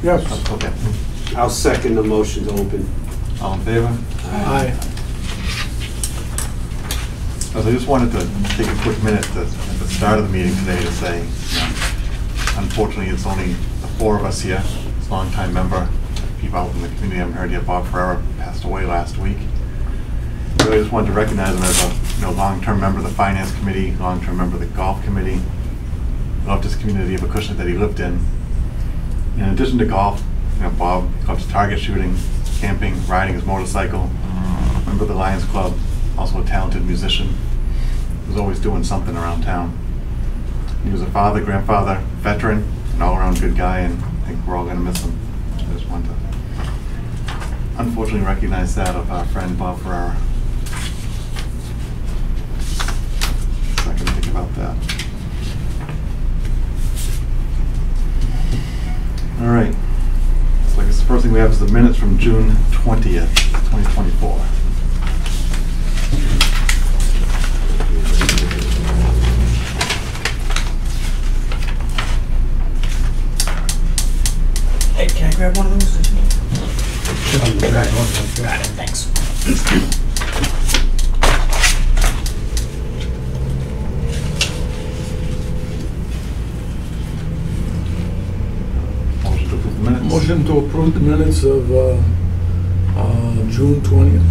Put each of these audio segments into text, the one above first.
Yes. Okay. I'll second the motion to open. All in favor? Aye. So I just wanted to take a quick minute at the start of the meeting today to say, unfortunately, it's only the four of us here. It's a longtime member. People out in the community haven't heard yet. Bob Ferreira passed away last week. So I just wanted to recognize him as a long-term member of the Finance Committee, long-term member of the Golf Committee. Loved this community of Acushnet that he lived in. In addition to golf, Bob loves target shooting, camping, riding his motorcycle, member of the Lions Club, also a talented musician. He was always doing something around town. He was a father, grandfather, veteran, an all-around good guy, and I think we're all going to miss him. I just wanted to unfortunately recognize that of our friend Bob Ferreira. So I can think about that. All right. So I guess the first thing we have is the minutes from June 20th, 2024. Hey, can I grab one of those? Got it, thanks. Motion to approve the minutes. Motion to approve the minutes of June 20th.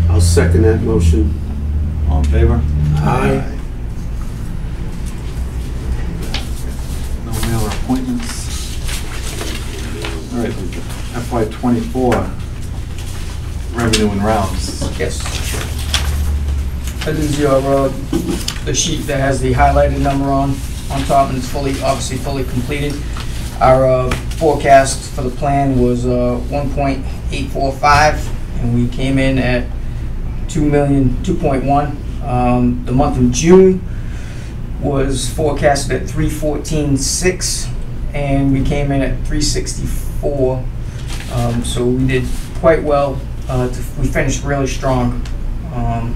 I'll second that motion. All in favor? Aye. No mail or appointments. All right, FY24 revenue and rounds. Yes. That is your, the sheet that has the highlighted number on top, and it's obviously fully completed. Our forecast for the plan was 1.845, and we came in at 2.1. The month of June was forecasted at 314.6, and we came in at 364. So we did quite well. We finished really strong. And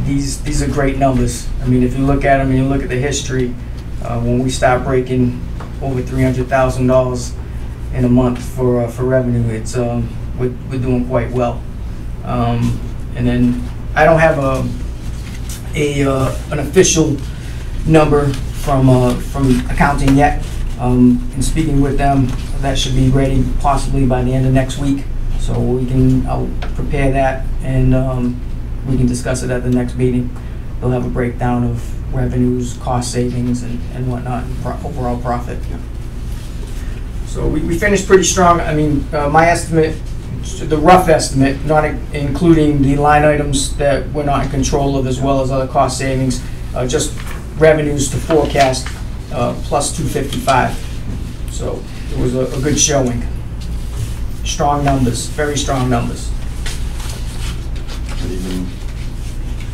these are great numbers. I mean, if you look at them and you look at the history, when we start breaking over $300,000 in a month for revenue, it's we're doing quite well. And then I don't have an official number from accounting yet. In speaking with them, that should be ready possibly by the end of next week. So I'll prepare that, and we can discuss it at the next meeting. They'll have a breakdown of revenues, cost savings, and whatnot, and overall profit. Yeah. So we finished pretty strong. I mean, my estimate, the rough estimate, not including the line items that we're not in control of, as well as other cost savings, just revenues to forecast plus 255. So it was a good showing. Strong numbers, very strong numbers.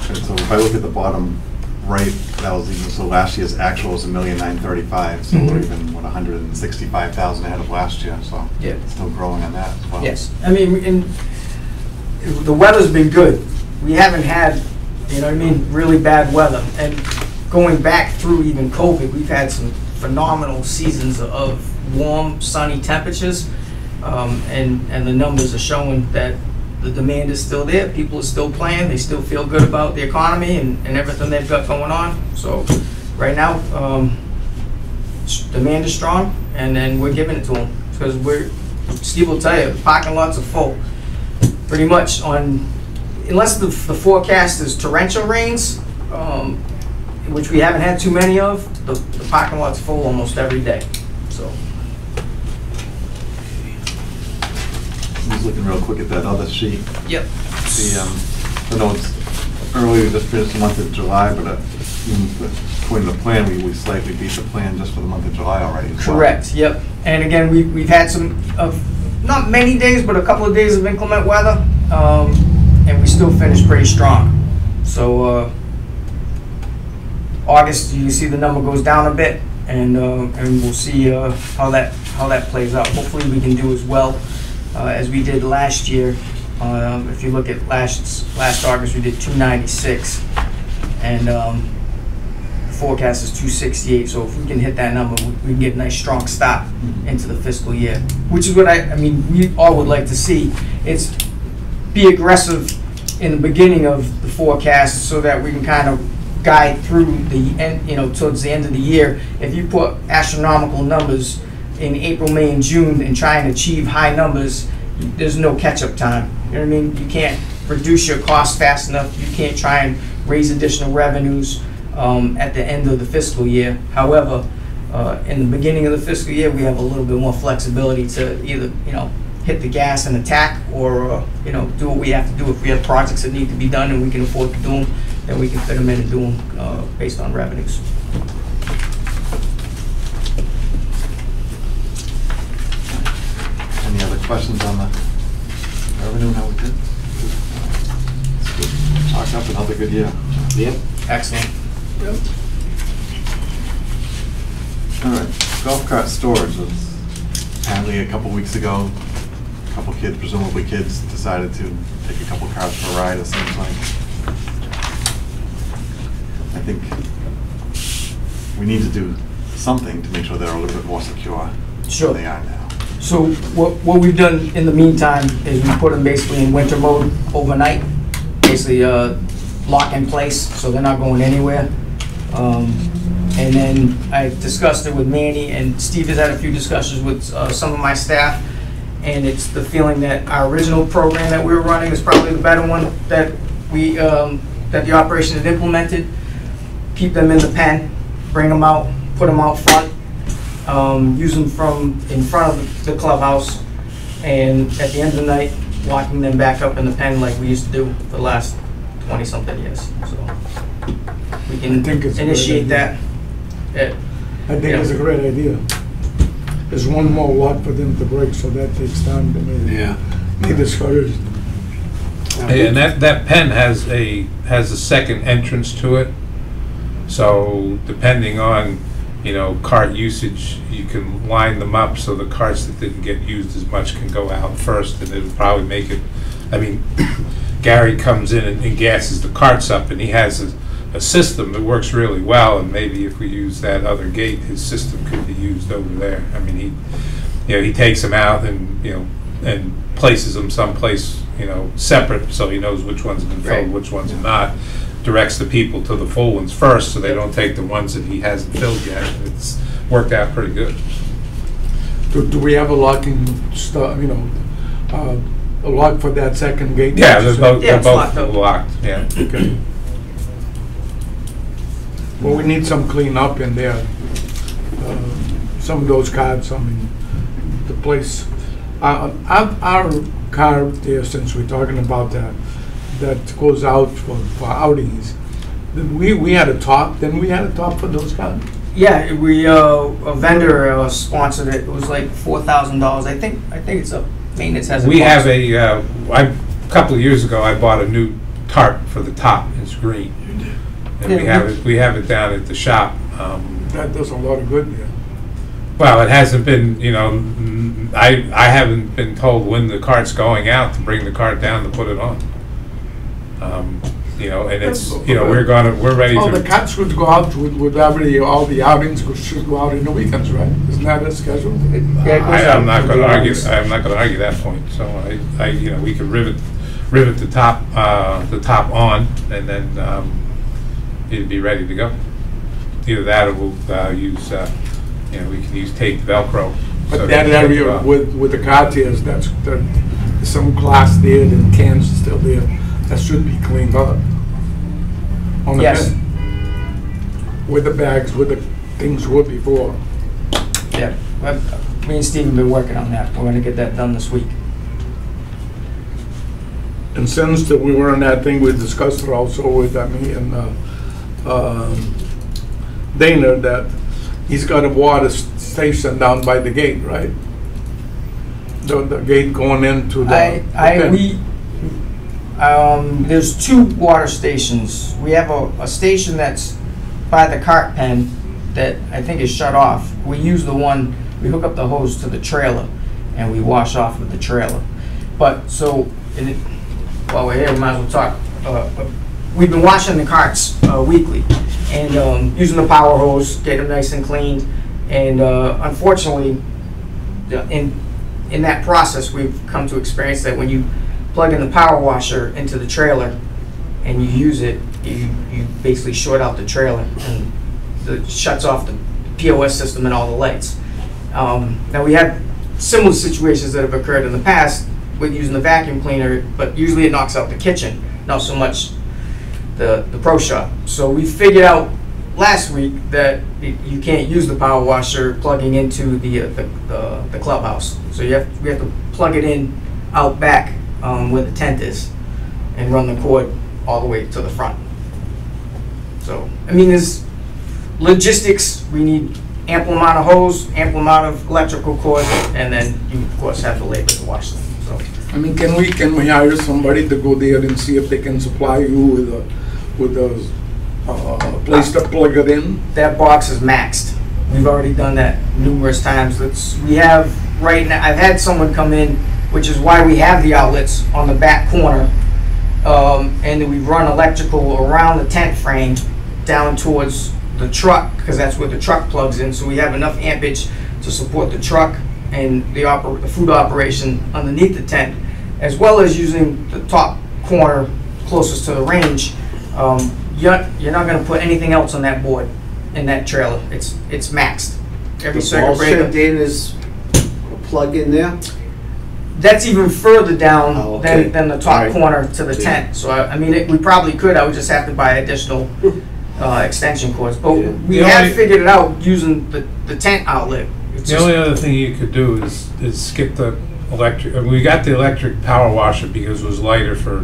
So if I look at the bottom right, that was even, so last year's actual was $1,935,000, so we're even, what, $165,000 ahead of last year, so Yeah. still growing on that as well. Yes, I mean, the weather's been good. We haven't had, you know what I mean, really bad weather. And going back through even COVID, we've had some phenomenal seasons of warm, sunny temperatures, and the numbers are showing that the demand is still there. People are still playing. They still feel good about the economy and everything they've got going on. So right now, demand is strong, and then we're giving it to them because Steve will tell you, the parking lots are full. Pretty much unless the forecast is torrential rains, which we haven't had too many of, the parking lot's full almost every day. So. I'm just looking real quick at that other sheet. Yep. I know it's early, we just finished the month of July, but according to the plan, we slightly beat the plan just for the month of July already. Correct, yep. And again, we've had some, not many days, but a couple of days of inclement weather, and we still finished pretty strong. So August, you see the number goes down a bit, and we'll see how that plays out. Hopefully we can do as well as we did last year. If you look at last August, we did 296, and forecast is 268, so if we can hit that number, we can get a nice strong start into the fiscal year, which is what I mean, we all would like to see. It's be aggressive in the beginning of the forecast so that we can kind of guide through the end, towards the end of the year. If you put astronomical numbers in April, May, and June and try and achieve high numbers, there's no catch-up time. You know what I mean? You can't reduce your costs fast enough. You can't try and raise additional revenues at the end of the fiscal year. However, in the beginning of the fiscal year, we have a little bit more flexibility to either, hit the gas and attack, or do what we have to do. If we have projects that need to be done and we can afford to do them, then we can fit them in and do them based on revenues. Any other questions on the revenue, how we did? Chalk up another good year. Yep. Excellent. All right, golf cart storage was apparently a couple weeks ago. A couple kids, presumably kids, decided to take a couple cars for a ride, it seems like. I think we need to do something to make sure they're a little bit more secure Sure. than they are now. So what we've done in the meantime is we put them basically in winter mode overnight, basically lock in place, so they're not going anywhere. And then I discussed it with Manny, and Steve has had a few discussions with some of my staff, and it's the feeling that our original program that we were running is probably the better one that we that the operation had implemented. Keep them in the pen, bring them out, put them out front, use them from in front of the clubhouse, and at the end of the night, locking them back up in the pen like we used to do for the last 20-something years. So we can initiate that. I think it's a great idea. There's one more lot for them to break, so that takes time to be discouraged. And that pen has a second entrance to it. So depending on cart usage, you can line them up so the carts that didn't get used as much can go out first, and it'll probably make it. I mean, Gary comes in and gasses the carts up, and he has a system that works really well, and maybe if we use that other gate, his system could be used over there. I mean, he takes them out and and places them someplace separate, so he knows which ones have been filled, which ones are not. Directs the people to the full ones first, so they don't take the ones that he hasn't filled yet. It's worked out pretty good. Do we have a locking a lock for that second gate? Yeah, they're both locked. locked. Yeah. Okay. Well, we need some cleanup in there. Some of those cards, the place. Our car there, since we're talking about that goes out for outings. We had a top. Then we had a top for those cards. Yeah, we a vendor sponsored it. It was like $4,000. I think it's a maintenance has. We have a couple of years ago. I bought a new tarp for the top. It's green, and we have it down at the shop. That does a lot of good there. Well, it hasn't been. I haven't been told when the cart's going out to bring the cart down to put it on. And it's we're ready Oh, to. the carts would go out with all the outings should go out in the weekends, right? Isn't that a schedule? I'm not going to argue. I'm not going to argue that point. So we could rivet the top on, and then it'd be ready to go. Either that, or we'll use we can use tape Velcro. But so that area with the cartiers, there's some glass there and cans still there. That should be cleaned up. On the Yes. bin. With the bags, with the things were before. Yeah, me and Steve have been working on that. We're going to get that done this week. And since we were on that thing, we discussed it also with me and Dana, that he's got a water station down by the gate, right? The gate going into the pen. There's two water stations. We have a station that's by the cart pen that I think is shut off. We use the one, we hook up the hose to the trailer and we wash off with the trailer. But while we're here, we might as well talk. we've been washing the carts weekly and using the power hose, getting them nice and cleaned. And unfortunately, in that process, we've come to experience that when you plug in the power washer into the trailer and you use it, you basically short out the trailer and it shuts off the POS system and all the lights. Now we have similar situations that have occurred in the past with using the vacuum cleaner, but usually it knocks out the kitchen, not so much the pro shop. So we figured out last week that you can't use the power washer plugging into the clubhouse. So we have to plug it in out back where the tent is and run the cord all the way to the front. So, I mean, there's logistics. We need ample amount of hose, ample amount of electrical cord, and then you, of course, have the labor to wash them. So, I mean, can we hire somebody to go there and see if they can supply you with a place to plug it in? that box is maxed. We've already done that numerous times. We have right now, I've had someone come in, which is why we have the outlets on the back corner, and then we run electrical around the tent frame down towards the truck, because that's where the truck plugs in. So we have enough ampage to support the truck and the food operation underneath the tent, as well as using the top corner closest to the range. You're not going to put anything else on that board in that trailer. It's maxed. Every circuit breaker. Also, Dan, is a plug in there? That's even further down okay. than the top Right. corner to the Yeah. tent. So I mean, we probably could. I would just have to buy additional extension cords. But Yeah. we The have only- figured it out using the tent outlet. It's The just- only other thing you could do is skip the electric, we got the electric power washer because it was lighter for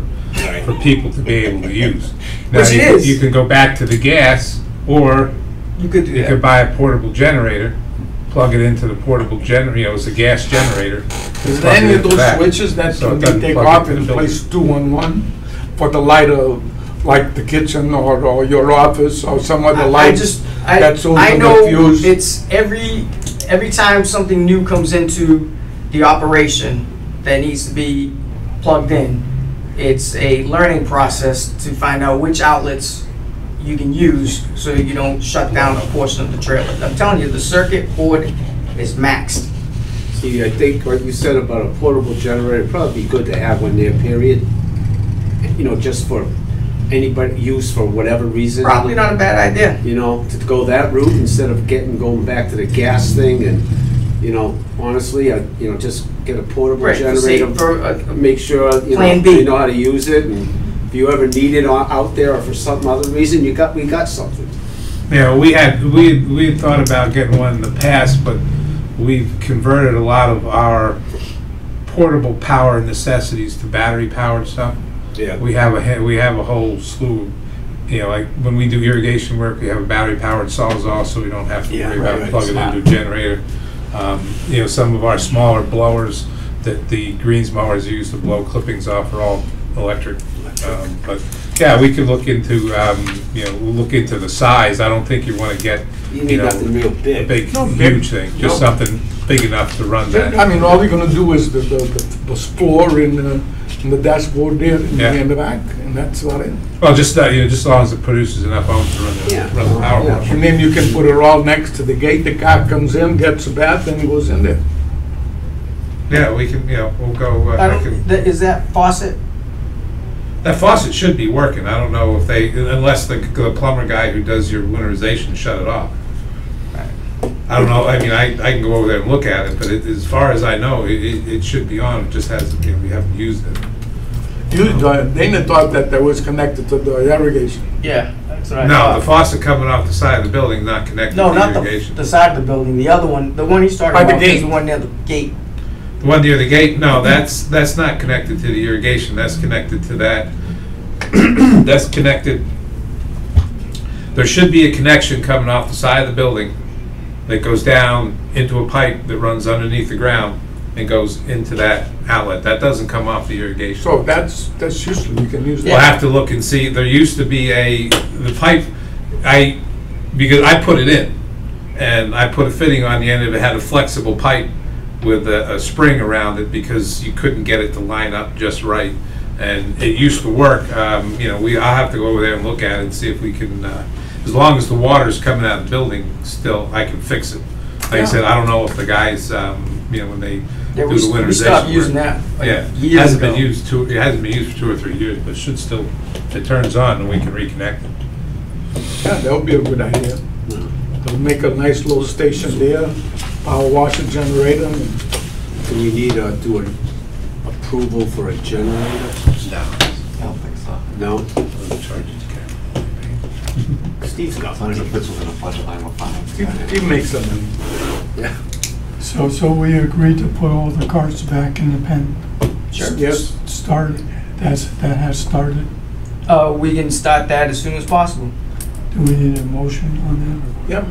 people to be able to use. Now, Which it is. You can go back to the gas, or you could do you that. could buy a portable generator, plug it into the portable generator, it's a gas generator. Is plug there it any of into those that. switches that So can it be doesn't take plug off into and the building. place 2-on-1 for the lighter, like the kitchen or your office or some other light that's I on know the fuse? it's every time something new comes into the operation that needs to be plugged in, it's a learning process to find out which outlets you can use so you don't shut down a portion of the trailer. I'm telling you, the circuit board is maxed. See, I think what you said about a portable generator, probably be good to have one there, period. You know, just for anybody use for whatever reason. Probably not a bad idea. You know, to go that route instead of going back to the gas thing and, you know, honestly, just get a portable Right, for generator. for Make sure, Plan B. you know how to use it, and if you ever need it out there or for some other reason, we got something. Yeah, we had thought about getting one in the past, but we've converted a lot of our portable power necessities to battery powered stuff. Yeah. We have a whole slew, like when we do irrigation work, we have a battery powered sawzall, so we don't have to worry about right, plugging smart. into a generator. Some of our smaller blowers that the greens mowers use to blow clippings off are all electric. But yeah, we could look into the size. I don't think you want to get You need nothing real a big. big, No, huge thing, just no. something big enough to run that. I mean, all you're gonna do is the floor in the dashboard there in the back, and that's about it. Well, just as long as it produces enough ohms to run the power Yeah. washer. And then you can put it all next to the gate. The car comes in, gets a bath, and he goes in there. Yeah, we can. We'll go. Is that faucet? That faucet should be working. I don't know if unless the plumber guy who does your winterization shut it off. I don't know. I mean, I can go over there and look at it, but as far as I know, it should be on. It just has, we haven't used it. Dana thought that was connected to the irrigation. Yeah, that's what I No, thought. the faucet coming off the side of the building not connected No, to not irrigation. the side of the building. The other one, the one he's talking By the about, is gate. the one near the gate. The one near the gate, no, that's not connected to the irrigation. That's connected to that. That's connected. There should be a connection coming off the side of the building that goes down into a pipe that runs underneath the ground and goes into that outlet. That doesn't come off the irrigation. So that's useful. You can use We'll that. have to look and see. There used to be the pipe, because I put it in, and I put a fitting on the end of it, had a flexible pipe with a spring around it because you couldn't get it to line up just right. And it used to work, you know, I'll have to go over there and look at it and see if we can, as long as the water's coming out of the building still, I can fix it. Like I said, I don't know if the guys, you know, when they Yeah, do the winterization. we stopped work. using that like Yeah, it years hasn't ago. been used it hasn't been used for 2 or 3 years, but it should still, if it turns on, and we can reconnect it. Yeah, that would be a good idea. They'll make a nice little station there, power washer generator, and Do we need to do an approval for a generator? No. I don't think so. No? Charge it to Karen. Steve's got As long as it money. fits within a budget line, we're fine. he makes some money. Yeah. So we agreed to put all the carts back in the pen. Sure. Yes, Started, that has started. We can start that as soon as possible. Do we need a motion on yeah,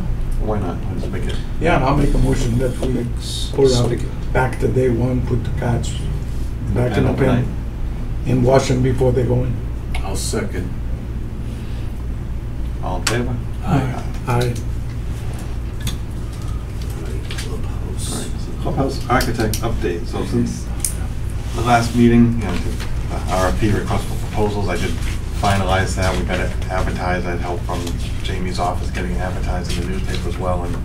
Why not? Let's make it. yeah, and I'll make a motion that we put out back to day one, put the cards back in the pen and wash them before they go in. I'll second. All in favor? Aye. Aye. Clubhouse. Alright, so Clubhouse architect update. So since the last meeting, you know, the RFP request for proposals, I did finalize that. We got it advertised. I had help from Jamie's office getting it advertised in the newspaper as well. And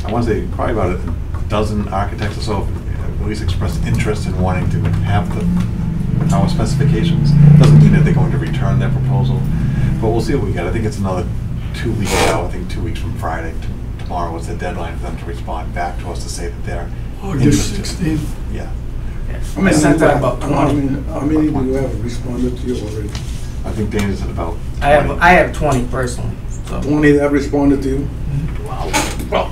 I want to say probably about a dozen architects or so have at least expressed interest in wanting to have our specifications. Doesn't mean that they're going to return their proposal, but we'll see what we get. I think it's another 2 weeks out. I think 2 weeks from Friday. Tomorrow was the deadline for them to respond back to us to say that they're August interested. 16th. Yeah. I sent out about 20. How many do you have responded to you already? I think Dana's at about 20. I have 20 personally. So. 20 that responded to you? Wow. Well,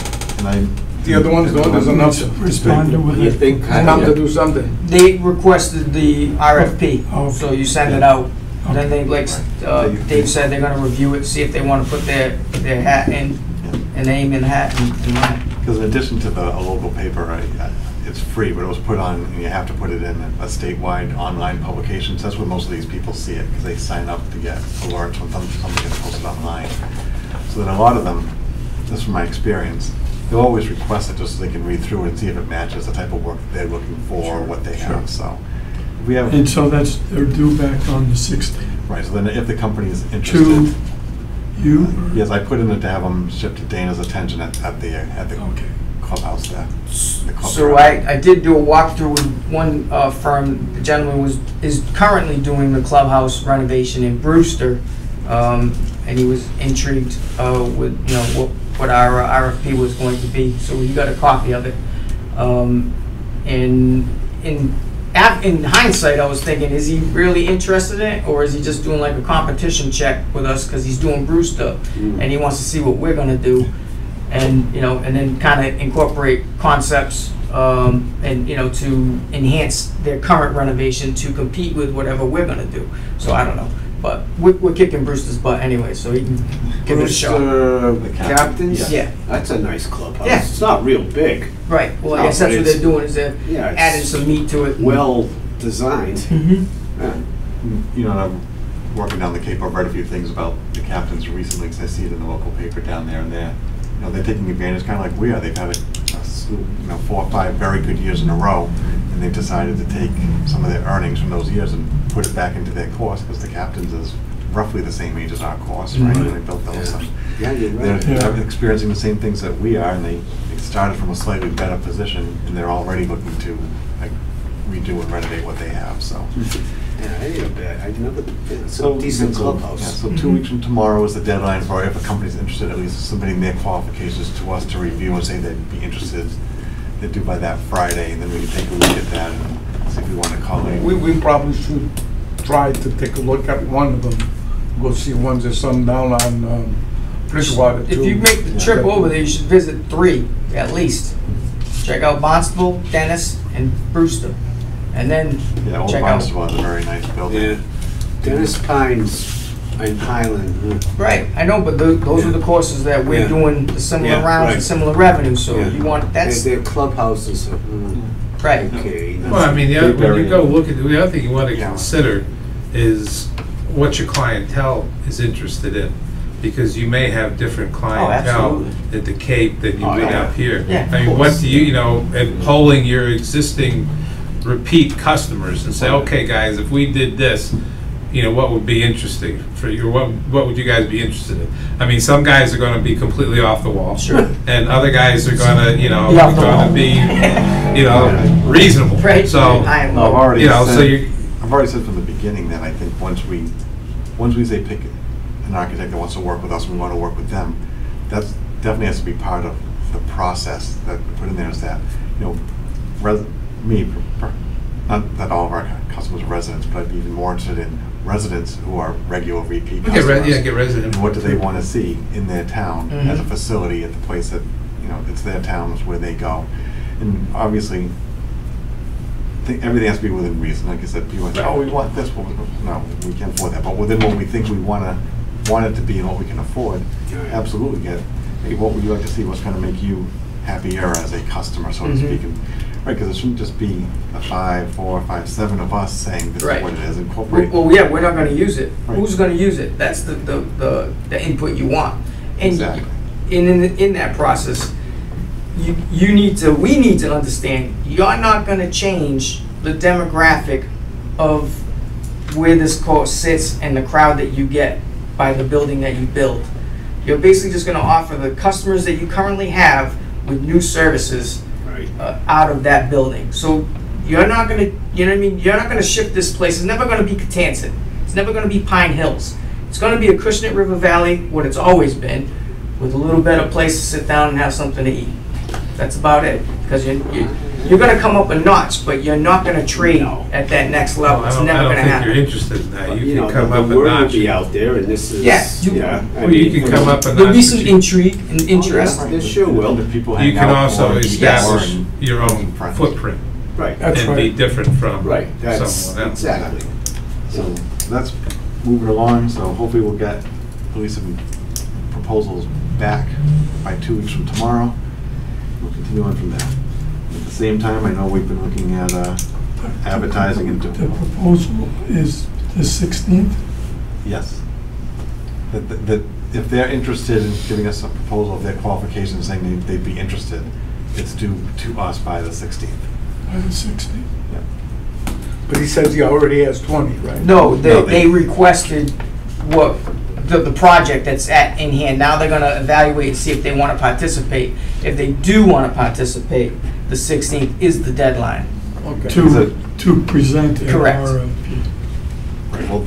And the other ones don't, there's enough Responded with You it. think? time to do something. They requested the RFP, Oh, so you send it out. Then they, like Right. Dave said, they're gonna review it, see if they wanna put their hat in, and name in the hat and run it. Because in addition to a local paper, it's free, but it was put on, and you have to put it in a statewide online publication. So that's where most of these people see it, because they sign up to get alerts when something gets posted online. So then a lot of them, just from my experience, they'll always request it just so they can read through it and see if it matches the type of work that they're looking for, or what they have. So we have, And so they're due back on the 16th. right, so then if the company is To interested, you? yes, I put in to have them shipped to Dana's attention at the Okay. clubhouse there. the club So ground. I did do a walkthrough with one firm. The gentleman is currently doing the clubhouse renovation in Brewster, and he was intrigued with what our RFP was going to be. So he got a copy of it. And in hindsight, I was thinking, is he really interested in it, or is he just doing like a competition check with us because he's doing Brewster and he wants to see what we're gonna do, and and then kind of incorporate concepts and to enhance their current renovation to compete with whatever we're gonna do. So I don't know, but we're kicking Brewster's butt anyway, so he can give it a shot. The Captains? Yeah. That's a nice clubhouse. Yeah. It's not real big. Right. Well, I guess No, that's but what they're doing, is they're Yeah, it's adding some meat to it. well designed. Mhm. Yeah. I'm working down the Cape. I've read a few things about the captains recently, because I see it in the local paper down there, and they're taking advantage, kind of like we are. They've had 4 or 5 very good years in a row, and they've decided to take some of their earnings from those years and put it back into their course, because the captains is roughly the same age as our course, right? When they built those. So Yeah, you're right. they're experiencing the same things that we are, and they started from a slightly better position, and they're already looking to redo and renovate what they have. So, Yeah, I ain't a bad. I never. It's so a decent yeah, clubhouse. so 2 weeks from tomorrow is the deadline for if a company's interested, at least submitting their qualifications to us to review and say they'd be interested. They're due by that Friday, and then we can take a look at that and see if we want to call it. We probably should try to take a look at one of them, go see ones that some down on Bridgewater too. If you make the trip over there, you should visit 3 at least. Check out Barnstable, Dennis, and Brewster, and then Yeah, Old check out. Barnstable has a very nice building. Yeah. Dennis Pines in Highland. Right, I know, but those are the courses that we're Yeah. doing the similar Yeah, rounds right. and similar revenue. So Yeah. you want that's Their clubhouses. right. Okay. Well, I mean, when you go look at, the other thing you want to Yeah. consider is what your clientele is interested in. Because you may have different clientele absolutely. at the Cape than you Oh, would yeah. up here. Yeah, I of mean, what course. do you, and polling your existing repeat customers and say, okay, guys, if we did this, you know, what would be interesting for you? What would you guys be interested in? I mean, some guys are going to be completely off the wall, Sure. and other guys are going to, you know, Be off the going wall. to be, you know, reasonable. Right. So, I am- I've already you know, so said, you, I've already said from the beginning that I think once we say pick an architect that wants to work with us, and we want to work with them, that's definitely has to be part of the process that we put in there. Is that, you know, not that all of our customers are residents, but I'd be even more interested in residents who are regular repeat customers. get resident. And what do they want to see in their town as a Mhm. facility at the place that, you know, it's their town, is where they go. And obviously, everything has to be within reason. Like I said, people say, oh, we want this. Well, no, we can't afford that. But within what we think we want it to be and what we can afford, absolutely get, hey, what would you like to see? What's going to make you happier as a customer, so to speak? And, right, because it shouldn't just be a 5, 4, 5, 7 of us saying this Right. is what it is. Incorporate. Well, yeah, we're not gonna use it. Right. Who's gonna use it? That's the input you want. And Exactly. in that process, we need to understand, you're not gonna change the demographic of where this course sits and the crowd that you get by the building that you build. You're basically just gonna offer the customers that you currently have with new services Right. out of that building. So you're not gonna, you know what I mean? You're not gonna shift this place. It's never gonna be Catanzit. It's never gonna be Pine Hills. It's gonna be Acushnet River Valley, what it's always been, with a little better place to sit down and have something to eat. That's about it. Because you're gonna come up a notch, but you're not gonna trade No. at that next level. It's I never don't gonna think happen. you're interested in that. You know, can come the up a word will notch. be out there, and this is, Yeah, I Well, you mean, can come up a notch. There'll be some but you- intrigue and interest. There sure will. The people You hang can out also more, establish and your own friends. footprint Right, That's and be right. different from right, that's, someone else. exactly. So that's moving along, so hopefully we'll get at least some proposals back by 2 weeks from tomorrow. We'll continue on from there. At the same time, I know we've been looking at advertising and The proposal is the 16th. yes. That if they're interested in giving us a proposal of their qualifications, saying they'd be interested, it's due to us by the 16th. By the 16th. But he says he already has 20, right? No, No, they requested what, the project that's in hand. Now they're gonna evaluate and see if they wanna participate. If they do wanna participate, the 16th is the deadline. Okay. To present an Correct. RFP. Right, well,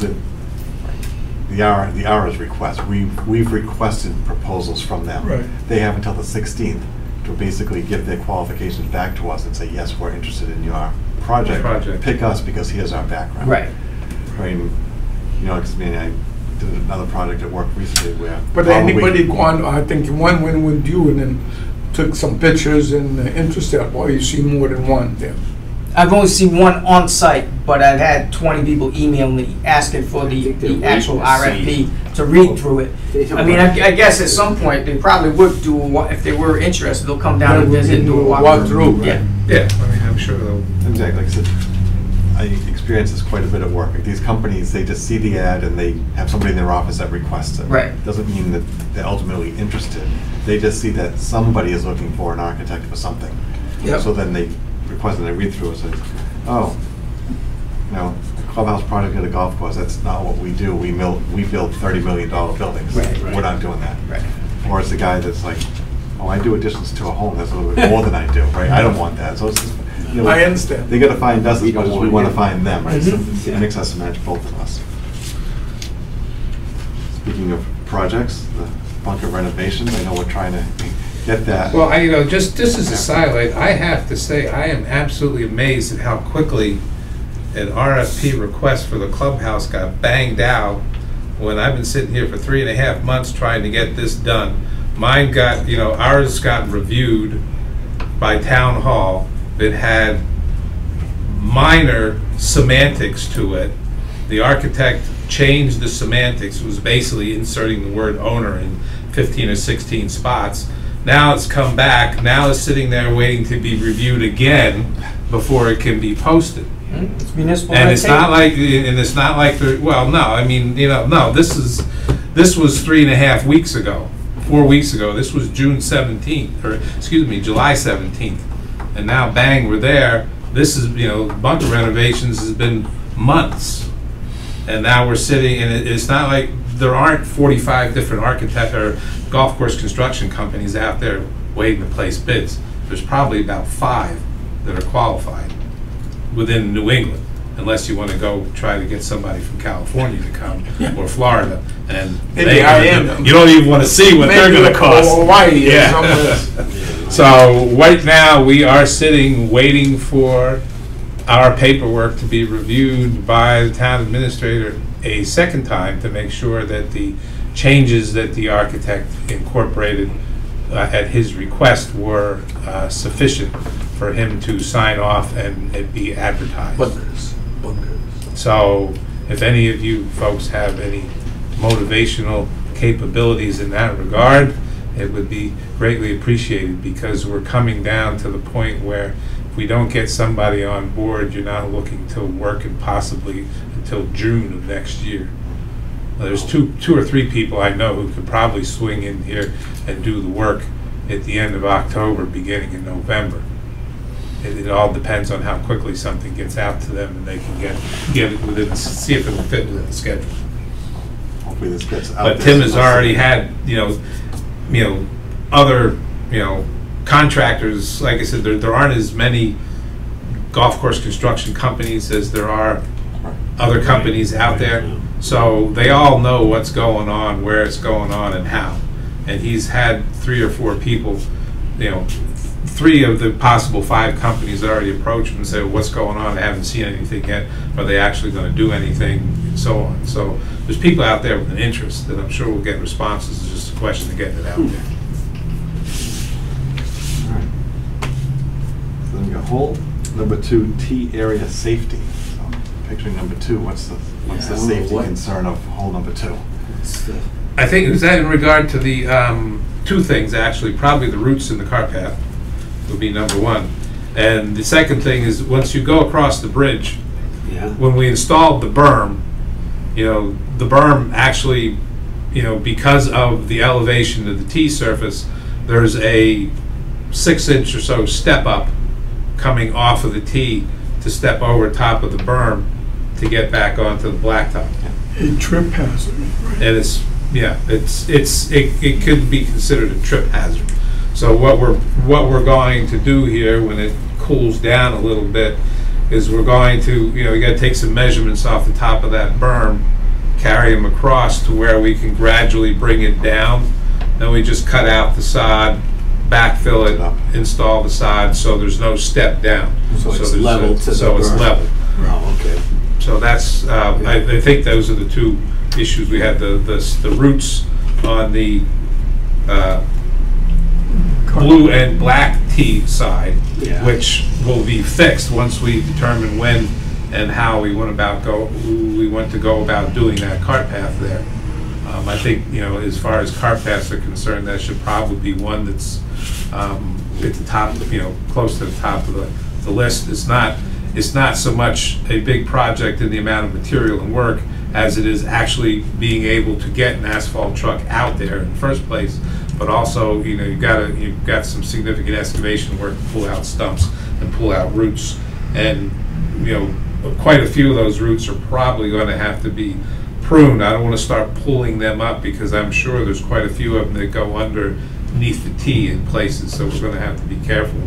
the hours request, we've requested proposals from them. Right. They have until the 16th to basically give their qualifications back to us and say, yes, we're interested in your project. Project. Pick us because here's our background. Right. I mean, you know, 'cause, I mean, I did another project at work recently where. But probably- anybody gone, I think one went with you and then took some pictures and interested, boy, you see more than one there. I've only seen one on site, but I've had 20 people email me asking for I think they're the actual waiting to see. RFP to read through it. They don't I mean, want- I guess at some point, they probably would do, if they were interested, they'll come down and visit and do a Walk walkthrough. through, right? Yeah. Yeah, I mean, I'm sure they'll. Exactly, like I said, I experience this quite a bit at work. Like, these companies, they just see the ad and they have somebody in their office that requests it. Right. Doesn't mean that they're ultimately interested. They just see that somebody is looking for an architect for something. Yep. So then they request and they read through it and say, oh, you know, clubhouse project at a golf course, that's not what we do. We build $30 million buildings. Right, right. We're not doing that. Right. Or it's the guy that's like, oh, I do additions to a home, that's a little bit more than I do, right? I don't want that. So it's just, you know, I understand. they gotta find us We as much don't as we want wanna him. find them, right? So Mhm. it makes us match both of us. Speaking of projects, the bunker renovations, I know we're trying to get that. Well, you know, just as a sidelight, I have to say, I am absolutely amazed at how quickly an RFP request for the clubhouse got banged out when I've been sitting here for 3.5 months trying to get this done. Mine got, you know, ours got reviewed by town hall. It had minor semantics to it. The architect changed the semantics. It was basically inserting the word owner in 15 or 16 spots. Now it's come back. Now it's sitting there waiting to be reviewed again before it can be posted. It's municipal And red it's tape. not like, well, no, I mean, you know, no, this was 3.5 weeks ago, 4 weeks ago. This was June 17th, or excuse me, July 17th. And now, bang, we're there. this is, bunker renovations has been months. And now we're sitting, and it's not like there aren't 45 different architect or golf course construction companies out there waiting to place bids. There's probably about 5 that are qualified within New England, unless you want to go try to get somebody from California to come, or Florida, and Maybe you don't even want to see what they're going to cost. Hawaii or Yeah. somewhere. So right now, we are sitting, waiting for our paperwork to be reviewed by the town administrator a second time to make sure that the changes that the architect incorporated at his request were sufficient for him to sign off and it be advertised. Bunkers. So if any of you folks have any motivational capabilities in that regard, it would be greatly appreciated, because we're coming down to the point where if we don't get somebody on board, you're not looking to work and possibly until June of next year. There's two or three people I know who could probably swing in here and do the work at the end of October, beginning in November. It all depends on how quickly something gets out to them and they can get it within, see if it will fit within the schedule. Hopefully this gets out. But Tim has already had, other, contractors. Like I said, there aren't as many golf course construction companies as there are other companies out there. So they all know what's going on, where it's going on, and how. And he's had 3 or 4 people, 3 of the possible 5 companies already approach him and say, what's going on? I haven't seen anything yet. Are they actually going to do anything? And so on. So there's people out there with an interest that I'm sure will get responses. It's just a question of getting it out there. All right. So then we got hole number 2, tee area safety. So picturing number 2, what's the safety concern of hole number 2? I think, is that in regard to the 2 things, actually? Probably the roots in the cart path would be number 1. And the second thing is, once you go across the bridge, when we installed the berm, the berm actually, because of the elevation of the tee surface, there's a 6-inch or so step up coming off of the tee to step over top of the berm to get back onto the blacktop. A trip hazard, right? And it could be considered a trip hazard. So what we're going to do here when it cools down a little bit is we're going to, you got to take some measurements off the top of that berm, carry them across to where we can gradually bring it down. Then we just cut out the sod, backfill it, install the sod, so there's no step down. So it's level to the So it's berm. level. Oh, okay. So that's, I think those are the 2 issues. We had the roots on the blue and black tee side, which will be fixed once we determine when and how we want to go about doing that cart path there. I think, as far as cart paths are concerned, that should probably be one that's at the top, close to the top of the list. It's not so much a big project in the amount of material and work as it is actually being able to get an asphalt truck out there in the first place. But also, you've got some significant excavation work to pull out stumps and pull out roots, and quite a few of those roots are probably going to have to be pruned. I don't want to start pulling them up because I'm sure there's quite a few of them that go underneath the tee in places. So we're going to have to be careful.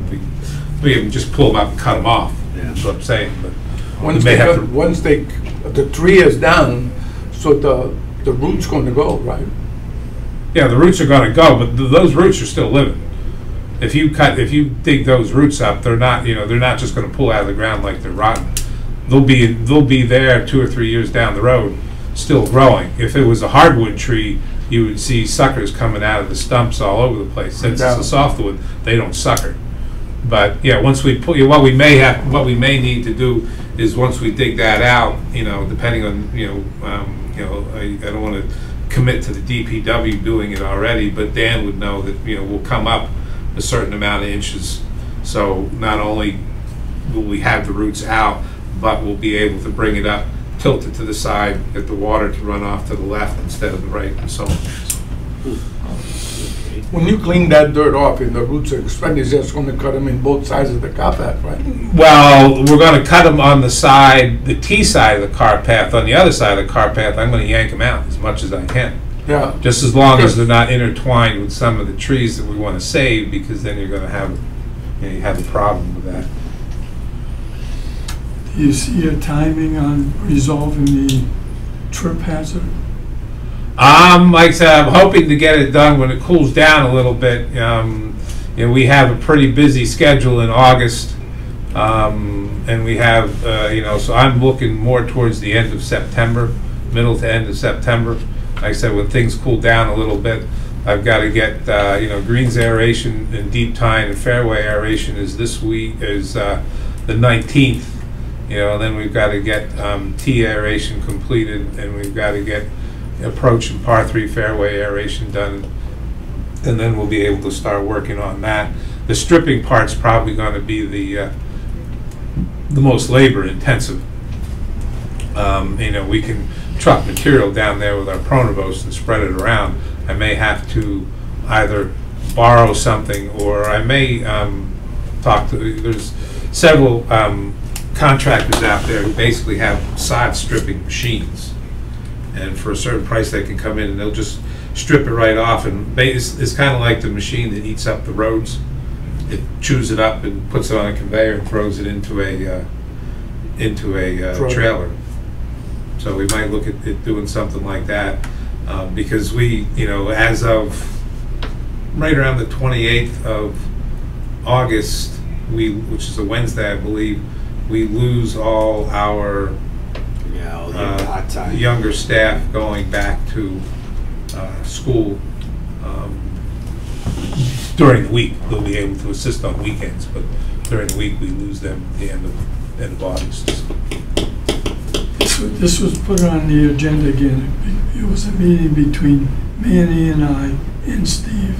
We can just pull them up and cut them off. That's what I'm saying. But Once the tree is down, so the root's going to go, right? Yeah, the roots are going to go, but those roots are still living. If you dig those roots up, they're not just going to pull out of the ground like they're rotten. They'll be there 2 or 3 years down the road, still growing. If it was a hardwood tree, you would see suckers coming out of the stumps all over the place. Since it's a softwood, they don't sucker. But yeah, once we pull, what we may need to do is once we dig that out, depending on I don't want to commit to the DPW doing it already, but Dan would know that we'll come up a certain amount of inches. So not only will we have the roots out, but we'll be able to bring it up, tilt it to the side, get the water to run off to the left instead of the right, and so on. Okay. when you clean that dirt off and the roots are extended, it's just gonna cut them in both sides of the car path, right? Well, we're gonna cut them on the side, the T side of the car path. On the other side of the car path, I'm gonna yank them out as much as I can. Yeah. Just as long as they're not intertwined with some of the trees that we wanna save, because then you're gonna have, you have a problem with that. Do you see a timing on resolving the trip hazard? Like I said, I'm hoping to get it done when it cools down a little bit. You know, we have a pretty busy schedule in August, and we have, you know, so I'm looking more towards the end of September, middle to end of September. Like I said, when things cool down a little bit, I've got to get, you know, greens aeration and deep tine and fairway aeration is this week, is the 19th. You know, then we've got to get tee aeration completed, and we've got to get approach and par 3 fairway aeration done, and then we'll be able to start working on that. The stripping part's probably going to be the most labor intensive. You know, we can truck material down there with our Pronavos and spread it around. I may have to either borrow something, or I may talk to, there's several contractors out there who basically have sod stripping machines, and for a certain price they can come in and they'll just strip it right off, and it's kind of like the machine that eats up the roads. It chews it up and puts it on a conveyor and throws it into a trailer. So we might look at doing something like that, because we, you know, as of right around the 28th of August, which is a Wednesday, I believe, we lose all our younger staff going back to school. During the week, they'll be able to assist on weekends, but during the week we lose them at the end of August. So this was put on the agenda again. It was a meeting between Manny and I and Steve.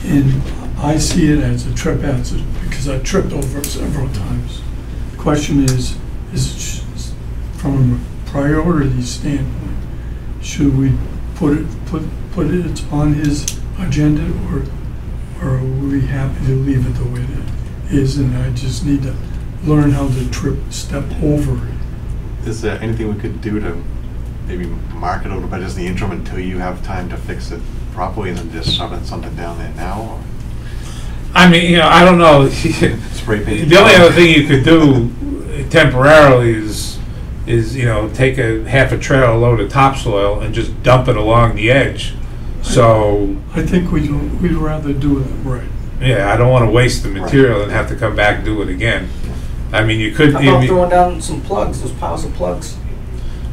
And I see it as a trip hazard because I tripped over it several times. The question is from a priority standpoint, should we put it on his agenda, or are we happy to leave it the way it is, and I just need to learn how to step over it? Is there anything we could do to maybe mark it a little bit as the interim until you have time to fix it properly, and then just shoving something down there now? Or? I mean, you know, I don't know. Spray paint. The only other thing you could do temporarily is you know, take a half a trailer load of topsoil and just dump it along the edge. So I think we'd rather do it right. yeah, I don't want to waste the material and have to come back and do it again. I mean, you could. How about throwing down some plugs, those piles of plugs?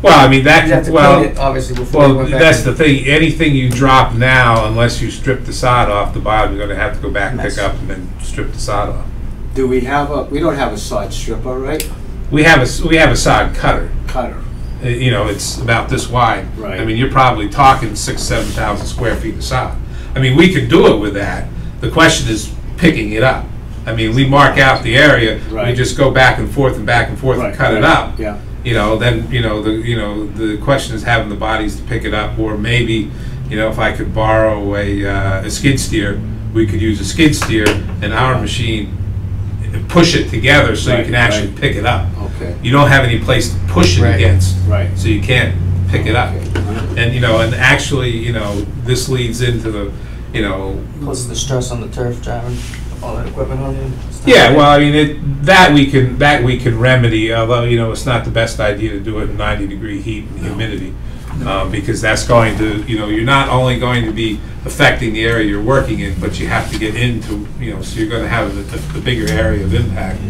Well, I mean You have that. to Well, clean it, obviously, before you well, went back that's in. the thing. Anything you drop now, unless you strip the sod off the bottom, you're going to have to go back and pick up and then strip the sod off. Do we have we don't have a sod stripper, right? We have a sod cutter. Cutter. You know, it's about this wide. Right. I mean, you're probably talking 6,000-7,000 square feet of sod. I mean, we could do it with that. The question is picking it up. I mean, we mark out the area. Right. We just go back and forth and back and forth and cut it up. Yeah. You know, then the question is having the bodies to pick it up, or maybe, you know, if I could borrow a skid steer, we could use a skid steer and our machine and push it together so you can actually pick it up. Okay. You don't have any place to push it against, Right. so you can't pick it up. Okay. And you know, and actually, you know, this leads into the, you know, Plus the stress on the turf driving all that equipment on you. yeah. Well, I mean, that we can remedy. Although, you know, it's not the best idea to do it in 90-degree heat and humidity, because that's going to, you know, you're not only going to be affecting the area you're working in, but you have to get into, you know, so you're going to have the bigger area of impact.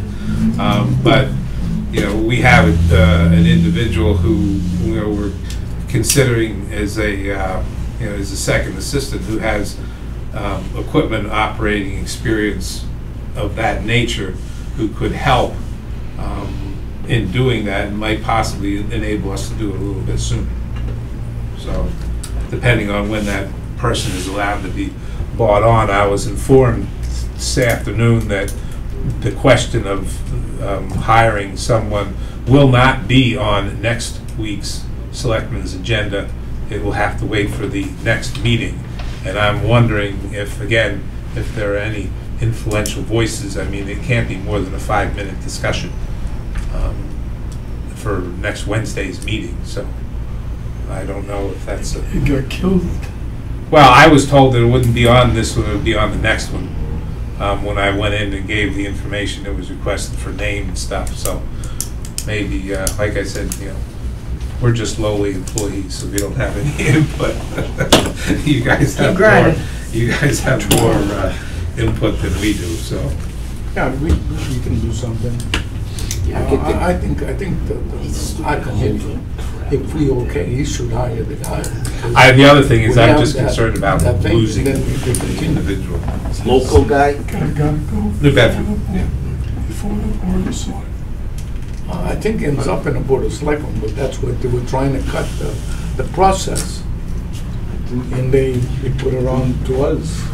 But you know, we have an individual who, you know, we're considering as a you know, as a second assistant who has equipment operating experience of that nature, who could help in doing that and might possibly enable us to do it a little bit sooner. So, depending on when that person is allowed to be brought on, I was informed this afternoon that the question of hiring someone will not be on next week's selectmen's agenda. it will have to wait for the next meeting. And I'm wondering if, again, if there are any influential voices. I mean, it can't be more than a 5-minute discussion for next Wednesday's meeting, so I don't know if that's a... It got killed. Well, I was told that it wouldn't be on this one, it would be on the next one. When I went in and gave the information, it was requested for name and stuff, so maybe, like I said, you know, we're just lowly employees, so we don't have any input. You guys have more, you guys have more input than we do, so. Yeah, we can do something. I think the alcohol, if we okay, he should hire the guy. The other thing is, We I'm have just that- concerned about that thing, losing then we could continue. individual. Local guy? Gotta go. New Bedford, yeah. Before the board of select. I think it ends up in a board of selectmen, but that's what they were trying to cut the process. And they put it on to us.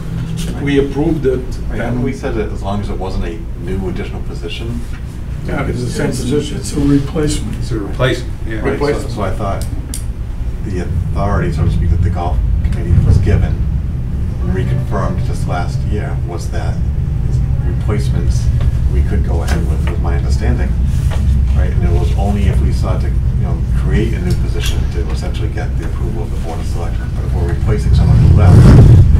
We approved it. And we said that as long as it wasn't a new additional position. Yeah, it's the same position. It's a replacement. It's a replacement, yeah. Right, Replacement. so I thought the authority, so to speak, that the golf committee was given, reconfirmed just last year, was that replacements we could go ahead with, was my understanding. Right, and it was only if we sought to, you know, create a new position to essentially get the approval of the Board of Selectmen. But if we're replacing someone who left,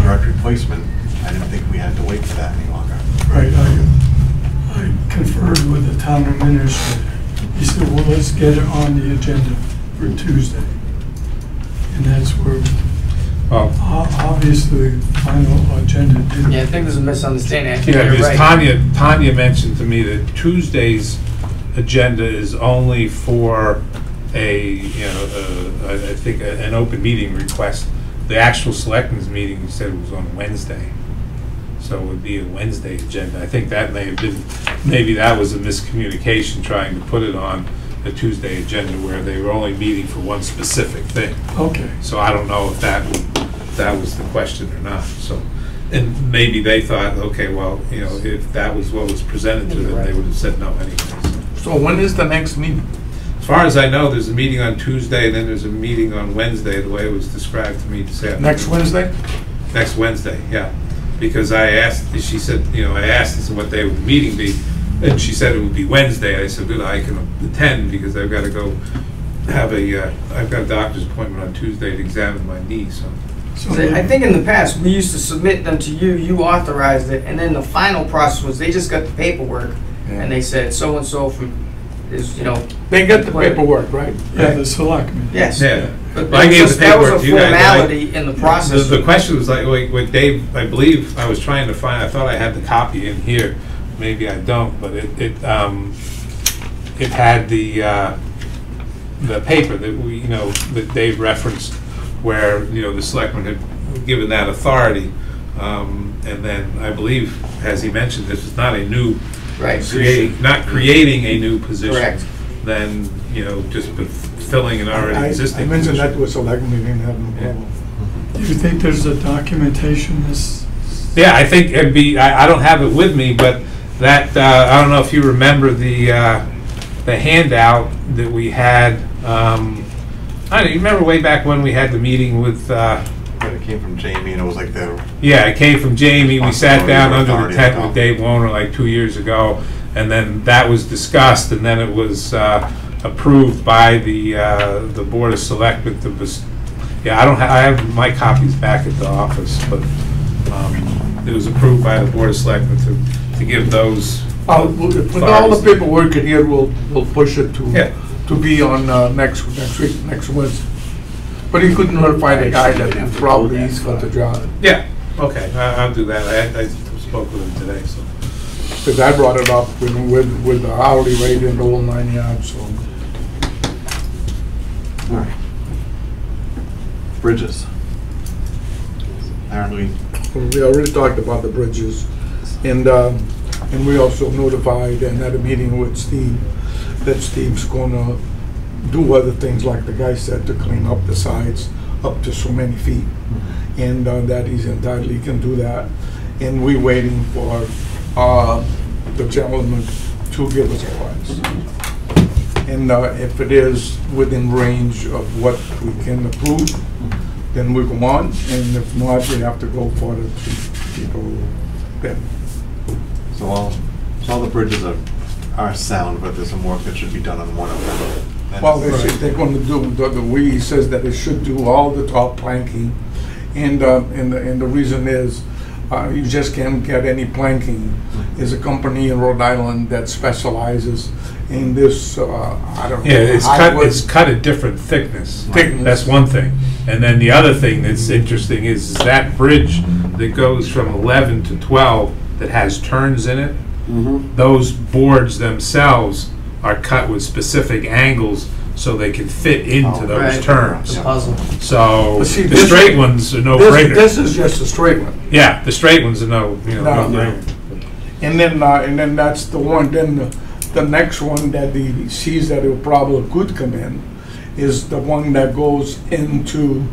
direct replacement, I didn't think we had to wait for that any longer. Right, I conferred with the town administrator. He said, well, let's get it on the agenda for Tuesday. And that's where, Well, obviously, the final agenda didn't. Yeah, I think there's a misunderstanding. I think yeah, you're because right. Tanya mentioned to me that Tuesday's agenda is only for a, you know, I think an open meeting request. The actual selectmen's meeting, you said, was on Wednesday. So it would be a Wednesday agenda. I think that may have been, maybe that was a miscommunication trying to put it on a Tuesday agenda where they were only meeting for one specific thing. Okay. So I don't know if that was the question or not, so. And maybe they thought, okay, well, you know, if that was what was presented to them, they would have said no anyway. So when is the next meeting? As far as I know, there's a meeting on Tuesday, and then there's a meeting on Wednesday, the way it was described to me this afternoon. Next Wednesday? Next Wednesday, yeah. Because I asked, she said, you know, I asked this what day would the meeting be, and she said it would be Wednesday. I said, good, I can attend because I've got to go have I've got a doctor's appointment on Tuesday to examine my knee, so. So I think in the past, we used to submit them to you, you authorized it, and then the final process was they just got the paperwork, and they said so-and-so from, is, you know. They get the paperwork, right? Yeah, the selectmen. Yes. Yeah. But I gave the that was paperwork a to you guys, right? formality in the process. The question was like, with Dave, I believe, I was trying to find, I thought I had the copy in here, maybe I don't, but it had the paper that we, you know, that Dave referenced, where, you know, the selectmen had given that authority, and then I believe, as he mentioned, this is not a new, Right. not creating a new position. Correct. Then, you know, just filling an already existing I mentioned position. that to a selectman, we didn't have no problem. Do you think there's a documentation this? Yeah, I think it'd be, I don't have it with me, but that, I don't know if you remember the handout that we had, I don't know, you remember way back when we had the meeting with, And it came from Jamie, and it was like the, yeah, it came from Jamie, we sat down under the Authority tent to with Dave Warner like 2 years ago, and then that was discussed, and then it was approved by the Board of Selectmen to, yeah, I have my copies back at the office, but it was approved by the Board of Selectmen to give those. With all the paperwork in here, we'll push it Yeah. to be on next week, next Wednesday. But he couldn't notify the guy that probably he's got the job. Yeah, okay, I'll do that. I spoke with him today, so. Because I brought it up with the hourly rate and the whole 9 yards, so. all right. Bridges. Apparently, We already talked about the bridges, and we also notified and had a meeting with Steve, that Steve's gonna do other things, like the guy said, to clean up the sides up to so many feet, and that he's entitled, he can do that. And we're waiting for the gentleman to give us a price. And if it is within range of what we can approve, then we go on, and if not, we have to go for the people bid. So all the bridges are sound, but there's some work that should be done on one of them. Well, they're going to do, the way he says that it should do all the top planking, and the reason is, you just can't get any planking. There's a company in Rhode Island that specializes in this, I don't know. Yeah, it's cut a different thickness. That's one thing. And then the other thing that's interesting is that bridge that goes from 11 to 12 that has turns in it, those boards themselves are cut with specific angles so they can fit into those Right. turns. The puzzle. So But see, the this- straight ones are no brainer. This is just a straight one. Yeah, the straight ones are no brainer. And then that's the one, then the next one that he sees that it probably could come in is the one that goes into,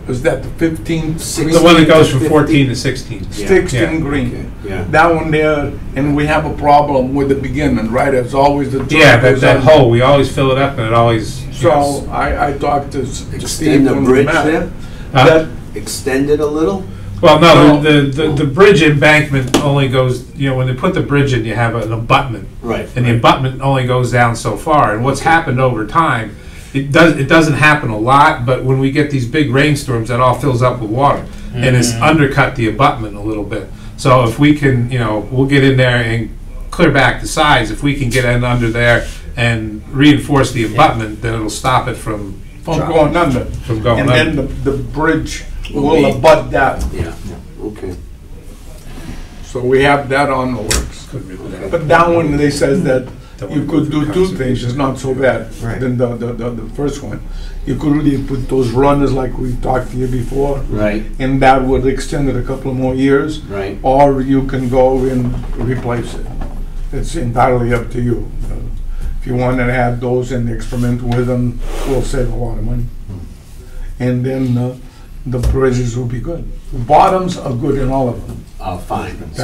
is that the 15th? The one that goes from 14 to 16. 16 Yeah. green. Yeah. That one there, and we have a problem with the beginning, right? It's always the. Yeah, goes that in. hole, we always fill it up and it always. So I talked to Steve Extend the from bridge Met. there, That, extend it a little? Well, no, No. the bridge embankment only goes, when they put the bridge in, you have an abutment. Right. And the abutment only goes down so far. And what's happened over time, it doesn't happen a lot, but when we get these big rainstorms, that all fills up with water. And it's undercut the abutment a little bit. So if we can, we'll get in there and clear back the sides. If we can get in under there and reinforce the abutment, then it'll stop it from going under. going And under. then the bridge Will will be- abut that. Yeah, okay. So we have that on the works. But that one, they says that you could do two things, it's not so bad. Right. Than the first one. You could really put those runners like we talked to you before, Right, and that would extend it a couple of more years. right. Or you can go and replace it. It's entirely up to you. If you want to add those and experiment with them, we'll save a lot of money. And then the bridges will be good. The bottoms are good in all of them. Fine. It's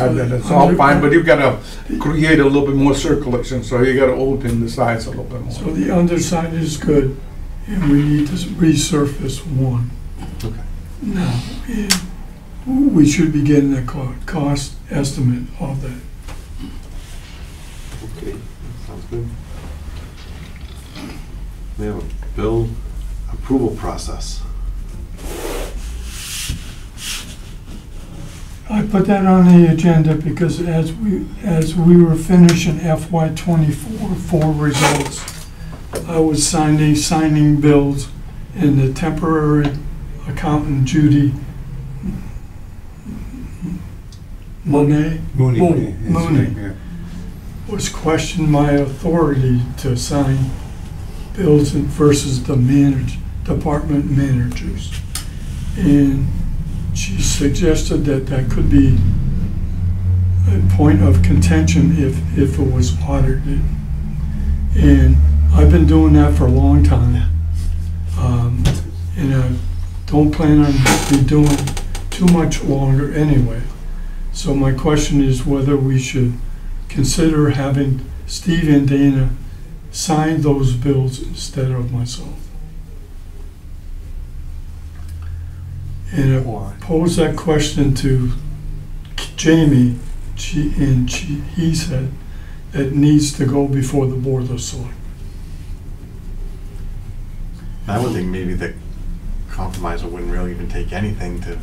all fine, but you've got to create a little bit more circulation, so you got to open the sides a little bit more. So the underside is good, and we need to resurface one. Okay. Now, we should be getting a cost estimate of that. Okay, sounds good. We have a bill approval process. I put that on the agenda because as we were finishing FY '24 results, I was signing bills, and the temporary accountant Judy Monet Mooney. was questioning my authority to sign bills versus the department managers. And she suggested that that could be a point of contention if it was audited. And I've been doing that for a long time. And I don't plan on be doing too much longer anyway. So my question is whether we should consider having Steve and Dana sign those bills instead of myself. And I posed that question to Jamie, he said it needs to go before the Board of Selectmen. I would think maybe the compromiser wouldn't really even take anything to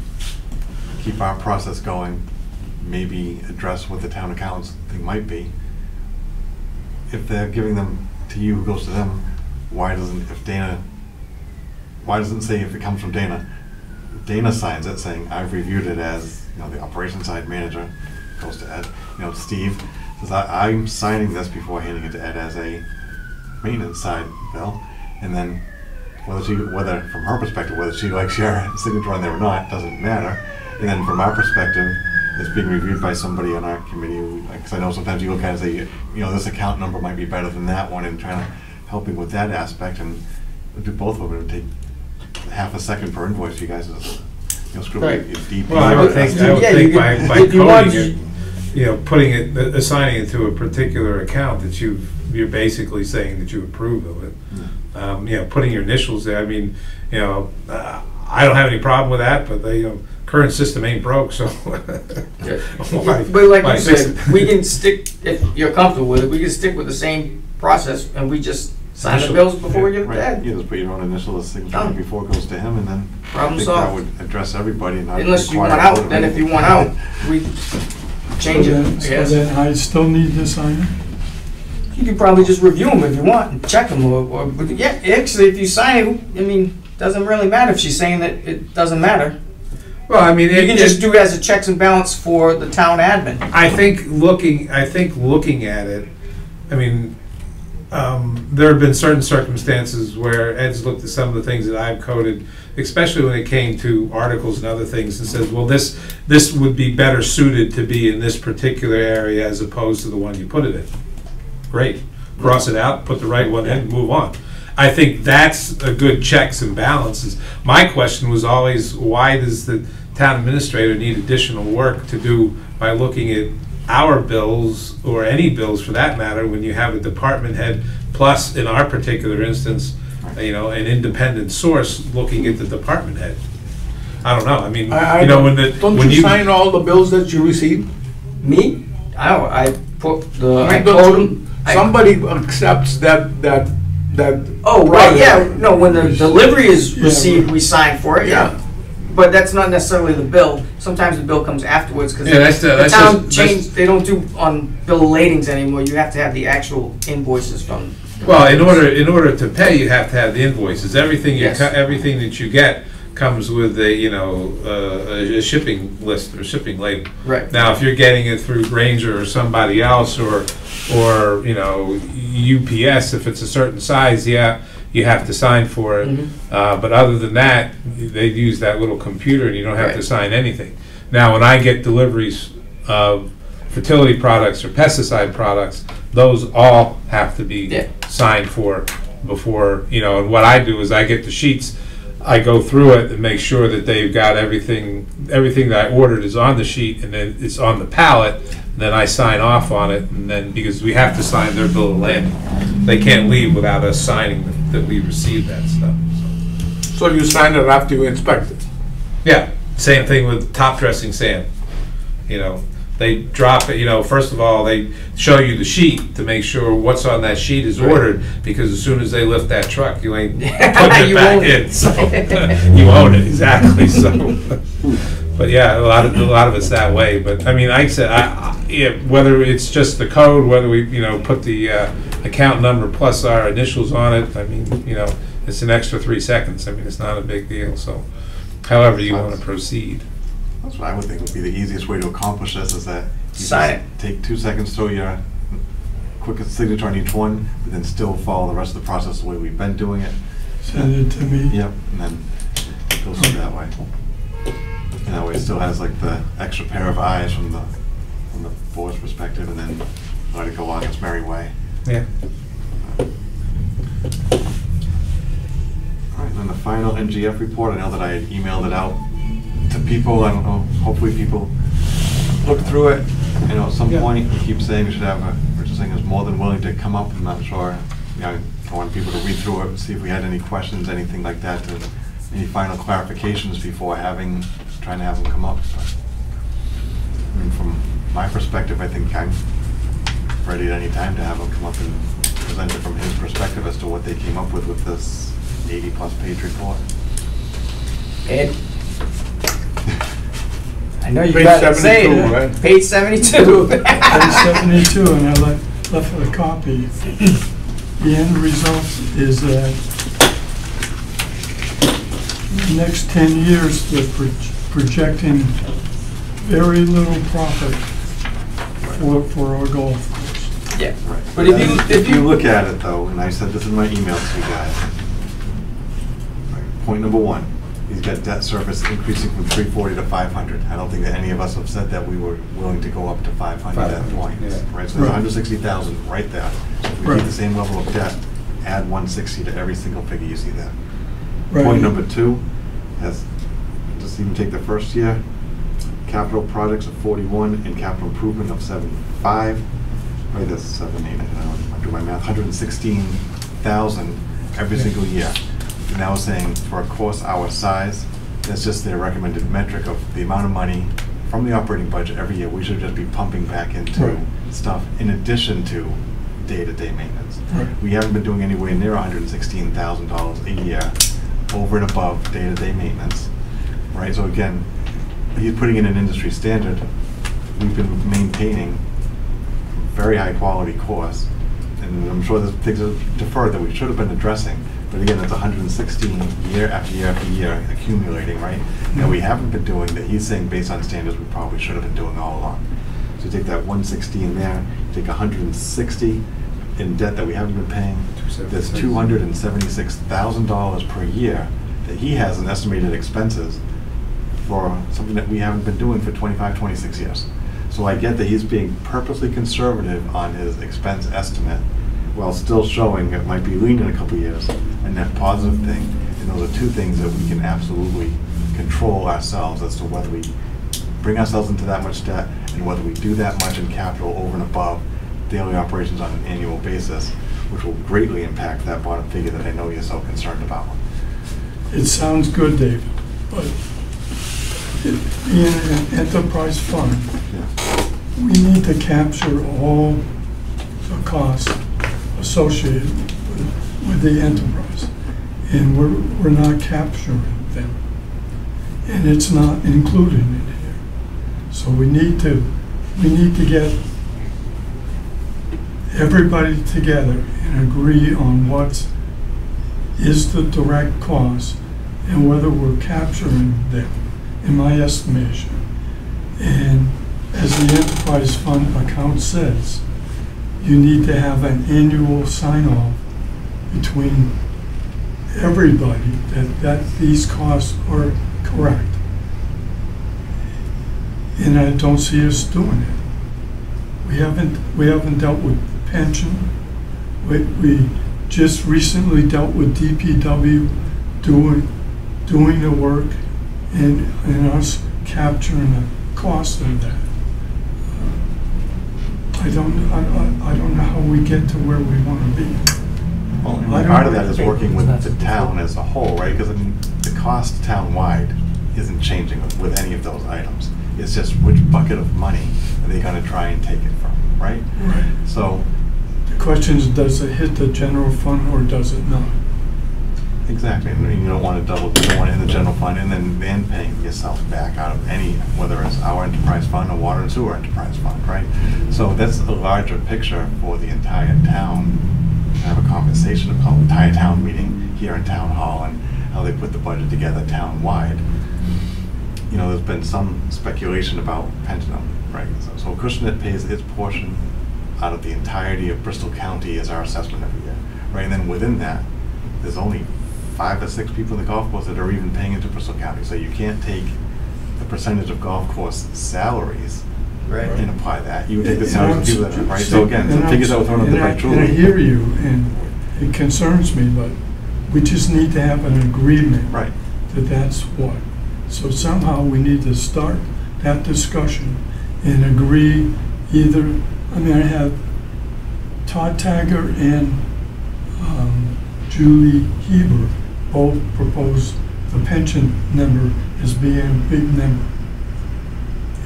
keep our process going, maybe address what the town accountants think might be. If they're giving them to you, who goes to them, why doesn't it say if it comes from Dana? Dana signs it saying, I've reviewed it as, the operations side manager, goes to Ed. Steve says, I'm signing this before handing it to Ed as a maintenance side bill. And then whether from her perspective, whether she likes your signature on there or not, doesn't matter. And then from our perspective, it's being reviewed by somebody on our committee. Because I know sometimes you look at it and say, this account number might be better than that one, and trying to helping with that aspect. And do both of them. It would take half a second per invoice for you guys to screw Right. your DP. Well, I would think Yeah, you by could- if you want- coding it, putting it, assigning it to a particular account that you've you're basically saying that you approve of it. You know, putting your initials there, I mean, you know, I don't have any problem with that, but the current system ain't broke, so. Why- But like why you fix said, it? we can stick, if you're comfortable with it, we can stick with the same process, and we just sign the Initial. bills before we give it Right, to Ed. you just put your own initial signature Done. before it goes to him, and then I Problem think that solved. would address everybody and not Unless you require want a vote out, of then if you anything. want out, we change it, I So guess. then I still need to sign it? You can probably just review them if you want, and check them, or, yeah, actually, if you sign, I mean, doesn't really matter if she's saying that it doesn't matter. Well, I mean, You can just do it as a checks and balance for the town admin. I think looking at it, I mean, there have been certain circumstances where Ed's looked at some of the things that I've coded, especially when it came to articles and other things, and says, well, this would be better suited to be in this particular area as opposed to the one you put it in. Great. Cross it out, put the right one in, move on. I think that's a good checks and balances. My question was always, why does the town administrator need additional work to do by looking at our bills, or any bills for that matter, when you have a department head, plus, in our particular instance, you know, an independent source looking at the department head? I don't know, I mean, you know, Don't you sign all the bills that you receive? Me? I put the, I Don't code you- them. Somebody accepts that. Oh, right, yeah, product. no, when the delivery is Yeah, received, we sign for it, yeah. Yeah. But that's not necessarily the bill. Sometimes the bill comes afterwards, because Yeah, that's the town just- changed, they don't do on bill of ladings anymore. You have to have the actual invoices from. Well, in order to pay, you have to have the invoices. Everything Yes. everything that you get comes with a, you know, a shipping list or shipping label. Right. Now, if you're getting it through Granger or somebody else, or you know, UPS, if it's a certain size, yeah, you have to sign for it. Mhm. But other than that, they use that little computer, and you don't have to Right. sign anything. Now, when I get deliveries of fertility products or pesticide products, those all have to be Yeah. signed for before, you know, and what I do is I get the sheets, I go through it and make sure that they've got everything that I ordered is on the sheet, and then it's on the pallet, and then I sign off on it, and then, because we have to sign their bill of lading. They can't leave without us signing that we received that stuff. So you sign it after you inspect it. Yeah, same thing with top dressing sand. You know, they drop it, you know, first of all, they show you the sheet to make sure what's on that sheet is ordered, because as soon as they lift that truck, you ain't putting it You back own it. in, so, you own it, exactly, so. But yeah, a lot of it's that way, but I mean, like I said, yeah, whether it's just the code, whether we, you know, put the account number plus our initials on it, I mean, you know, it's an extra 3 seconds, I mean, it's not a big deal, so however you want to proceed. That's what I would think would be the easiest way to accomplish this, is that you Sign just take 2 seconds, throw your quickest signature on each one, but then still follow the rest of the process the way we've been doing it. Send it to me. Yep, and then it goes through that way. And that way it still has like the extra pair of eyes from the board's perspective, and then let it go on its merry way. Yeah. All right, and then the final NGF report, I know that I had emailed it out to people, I don't know, hopefully people look through it. You know, at some Yeah. point, we keep saying we should have purchasing is more than willing to come up, I'm not sure. You know, I want people to read through it, see if we had any questions, anything like that, any final clarifications before trying to have them come up. But, I mean, from my perspective, I think I'm ready at any time to have them come up and present it from his perspective as to what they came up with this 80-plus page report. Ed? I know you Page got to say 72, it. right? Page 72. Page 72, and I left a copy. The end result is that the next 10 years, they're projecting very little profit for our golf course. Yeah. Right. But if you look at it though, and I said this in my email to you guys, right, point number 1, he's got debt service increasing from 340 to 500. I don't think that any of us have said that we were willing to go up to 500 at that point. Yeah. Right, so there's Right. 160,000 right there. So if we Right. keep the same level of debt, add 160 to every single figure, you see that. Right. Point number 2, just even take the first year, capital projects of 41 and capital improvement of 75. probably that's 7, 8, I don't know, I do my math, 116,000 every single year. And now we're saying for a course our size, that's just their recommended metric of the amount of money from the operating budget every year we should just be pumping back into Right. stuff in addition to day-to-day maintenance. Right. We haven't been doing anywhere near $116,000 a year over and above day-to-day maintenance, right? So again, he's putting in an industry standard. We've been maintaining very high-quality course, and I'm sure there's things that defer that we should have been addressing. But again, it's 116 year after year after year accumulating, right? And we haven't been doing that. He's saying based on standards we probably should have been doing all along. So you take that 116 there, take 160 in debt that we haven't been paying. There's $276,000 per year that he has in estimated expenses for something that we haven't been doing for 25, 26 years. So I get that he's being purposely conservative on his expense estimate while still showing it might be lean in a couple of years, a net positive thing. And those are two things that we can absolutely control ourselves as to whether we bring ourselves into that much debt and whether we do that much in capital over and above daily operations on an annual basis, which will greatly impact that bottom figure that I know you're so concerned about. It sounds good, David, but it being an enterprise fund, Yeah. we need to capture all the costs associated with the enterprise. And we're not capturing them. And it's not included in here. So we need to get everybody together and agree on what is the direct cost and whether we're capturing them, in my estimation. And as the enterprise fund account says, you need to have an annual sign-off between everybody that these costs are correct. And I don't see us doing it. We haven't dealt with pension. We just recently dealt with DPW doing the work and us capturing the cost of that. I don't know how we get to where we want to be. Well, and I don't part of that know. is working with the town as a whole, right? Because I mean, the cost town-wide isn't changing with any of those items. It's just which bucket of money are they going to try and take it from, right? Right. So, The question is, does it hit the general fund or does it not? exactly. I mean, you don't want to double, you don't want it in the general fund and then paying yourself back out of any, whether it's our enterprise fund or water and sewer enterprise fund, right? So that's a larger picture for the entire town. Have a conversation about the entire town meeting here in town hall and how they put the budget together town-wide. You know, there's been some speculation about pension, right? So Acushnet pays its portion out of the entirety of Bristol County as our assessment every year, right? And then within that, there's only 5 or 6 people in the golf course that are even paying into Bristol County. So you can't take the percentage of golf course salaries Right. and apply that. You would take the And salaries I'm of people that are, right? s- So again, and the figures that were thrown out there by and I Julie. hear you, and it concerns me, but we just need to have an agreement Right. that that's what. So somehow we need to start that discussion and agree either, I mean, I have Todd Tagger and Julie Heber both propose the pension number as being a big number.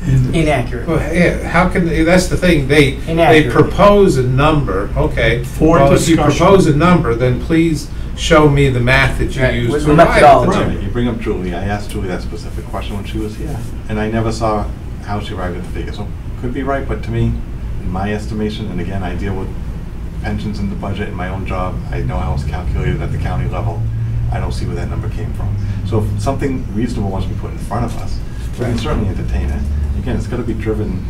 And Inaccurate. Well, yeah, how can, that's the thing, they Inaccurate. propose a number, okay. For Well, if you discussion. propose a number, then please show me the math that you Right, used with to the arrive at the methodology. number. Right, you bring up Julie, I asked Julie that specific question when she was here, and I never saw how she arrived at the figure, so could be right, but to me, in my estimation, and again, I deal with pensions in the budget in my own job, I know how it's calculated at the county level, I don't see where that number came from. So if something reasonable wants to be put in front of us, we can certainly entertain it. Again, it's gotta be driven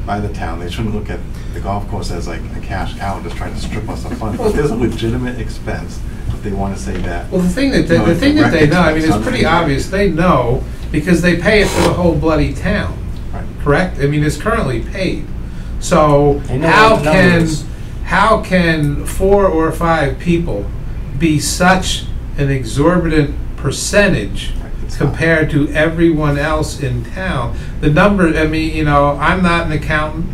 by the town, they shouldn't look at the golf course as like a cash cow and just try to strip us of funds. If there's a legitimate expense, if they wanna say that. Well, the thing that, No, the thing that they know, I mean, it's direct pretty expense. obvious, they know, because they pay it for the whole bloody town, Right. correct? I mean, it's currently paid. So They know how what the number can, is. how can 4 or 5 people be such an exorbitant percentage Right, it's not. compared to everyone else in town? The number, I mean, you know, I'm not an accountant,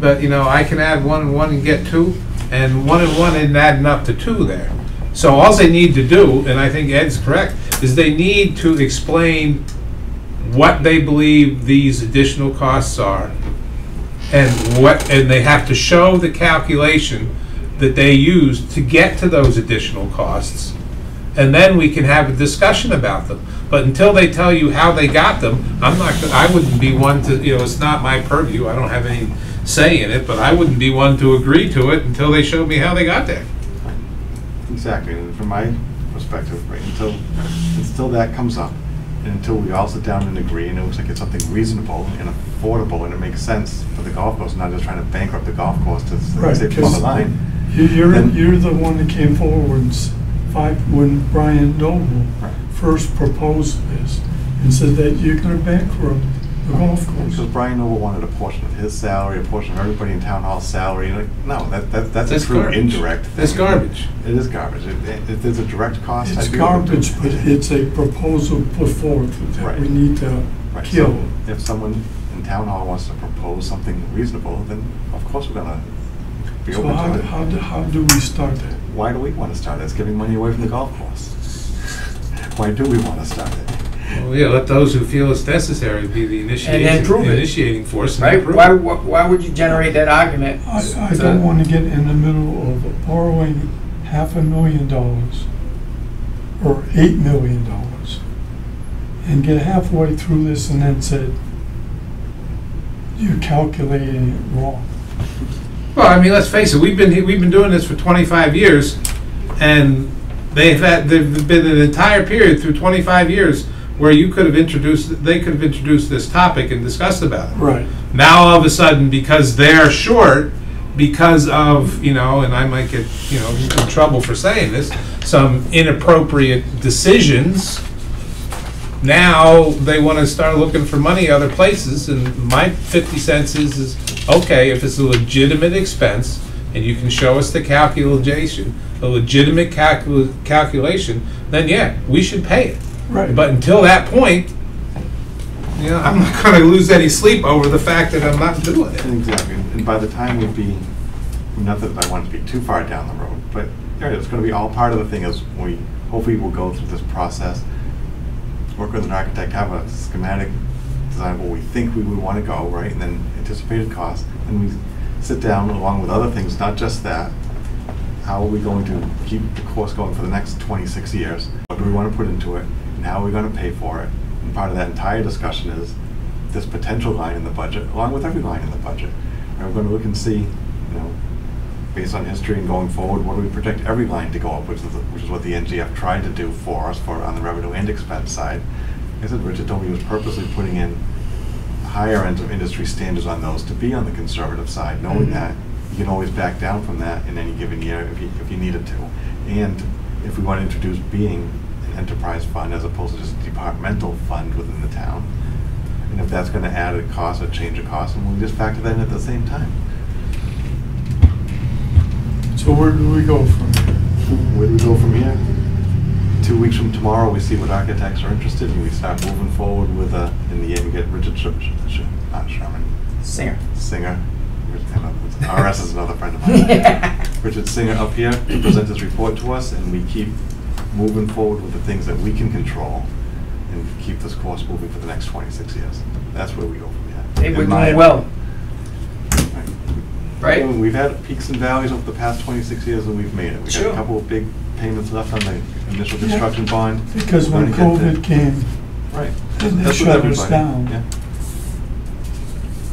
but, you know, I can add 1 and 1 and get 2, and 1 and 1 isn't adding up to 2 there. So all they need to do, and I think Ed's correct, is they need to explain what they believe these additional costs are, and they have to show the calculation that they used to get to those additional costs, and then we can have a discussion about them. But until they tell you how they got them, I wouldn't be one to, you know, it's not my purview, I don't have any say in it, but I wouldn't be one to agree to it until they showed me how they got there. Exactly, and from my perspective, right, until that comes up, and until we all sit down and agree, and it looks like it's something reasonable and affordable, and it makes sense for the golf course, not just trying to bankrupt the golf course to Right, save the bottom line. You're the one that came forward when Brian Noble Right. first proposed this and said that you're gonna bankrupt the golf Because course. Brian Noble wanted a portion of his salary, a portion of everybody in town hall's salary, and no, that's a That's true garbage. indirect thing. That's garbage. It is garbage. If there's a direct cost. It's I'd be open to it. garbage, but it's a proposal put forth that Right. we need to Right, kill. so if someone in town hall wants to propose something reasonable, then of course we're gonna be So open to it. how do we start that? Why do we want to start it? It's giving money away from the golf course. Why do we want to start it? Well, yeah, let those who feel it's necessary be the prove it. initiating force and Right? then prove Why, it. why would you generate that argument? I don't want to get in the middle of borrowing $500,000 or $8 million and get halfway through this and then say, you're calculating it wrong. Well, I mean, let's face it, we've been doing this for 25 years, and there've been an entire period through 25 years where they could have introduced this topic and discussed about it. Right. Now, all of a sudden, because they're short, because of, you know, and I might get, you know, in trouble for saying this, some inappropriate decisions, now they want to start looking for money other places, and my 50 cents is okay, if it's a legitimate expense, and you can show us the calculation, a legitimate calculation, then yeah, we should pay it. Right. But until that point, you know, I'm not going to lose any sleep over the fact that I'm not doing it. Exactly, and by the time we'd be, not that I want to be too far down the road, but it's going to be all part of the thing as we hopefully will go through this process, work with an architect, have a schematic design where we think we would want to go, right, and then anticipated costs, and we sit down along with other things, not just that. How are we going to keep the course going for the next 26 years? What do we want to put into it, and how are we going to pay for it? And part of that entire discussion is this potential line in the budget, along with every line in the budget. And we're going to look and see, you know, based on history and going forward, what do we project every line to go up, which is what the NGF tried to do for us on the revenue and expense side. Like I said, Richard told me he was purposely putting in higher ends of industry standards on those to be on the conservative side, knowing that you can always back down from that in any given year if you needed to. And if we want to introduce being an enterprise fund as opposed to just a departmental fund within the town, and if that's going to add a cost or change a cost, and we'll just factor that in at the same time. So where do we go from here? Where do we go from here? 2 weeks from tomorrow, we see what architects are interested in, and we start moving forward with, in the end, we get Richard Singer. RS is another friend of mine. Richard Singer up here to present his report to us, and we keep moving forward with the things that we can control and keep this course moving for the next 26 years. That's where we go from here. Hey, we're In my doing well, Right. right? We've had peaks and valleys over the past 26 years, and we've made it. We've got Sure. a couple of big payments left on the initial construction bond. Because We're when gonna get there. COVID came, Right. and they That's with shut us everybody. down. Yeah.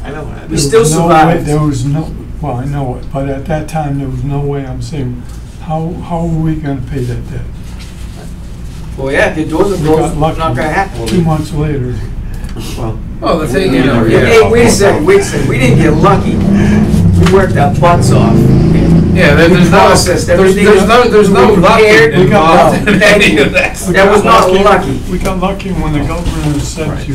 I know that. We there still was no survived. way- There was no, well, I know it, but at that time, there was no way. I'm saying, how are we gonna pay that debt? Well, yeah, the doors are We got closed, lucky. not gonna happen. 2 months later, Well, Well, the thing, we you know, never yeah. get Hey, off wait a board. second, we didn't get lucky. We worked our butts off. Yeah, there's We no, processed everything. there's no We luck prepared. We got involved in lucky. any of that. we That got was not lucky. We got lucky when the governor said Right.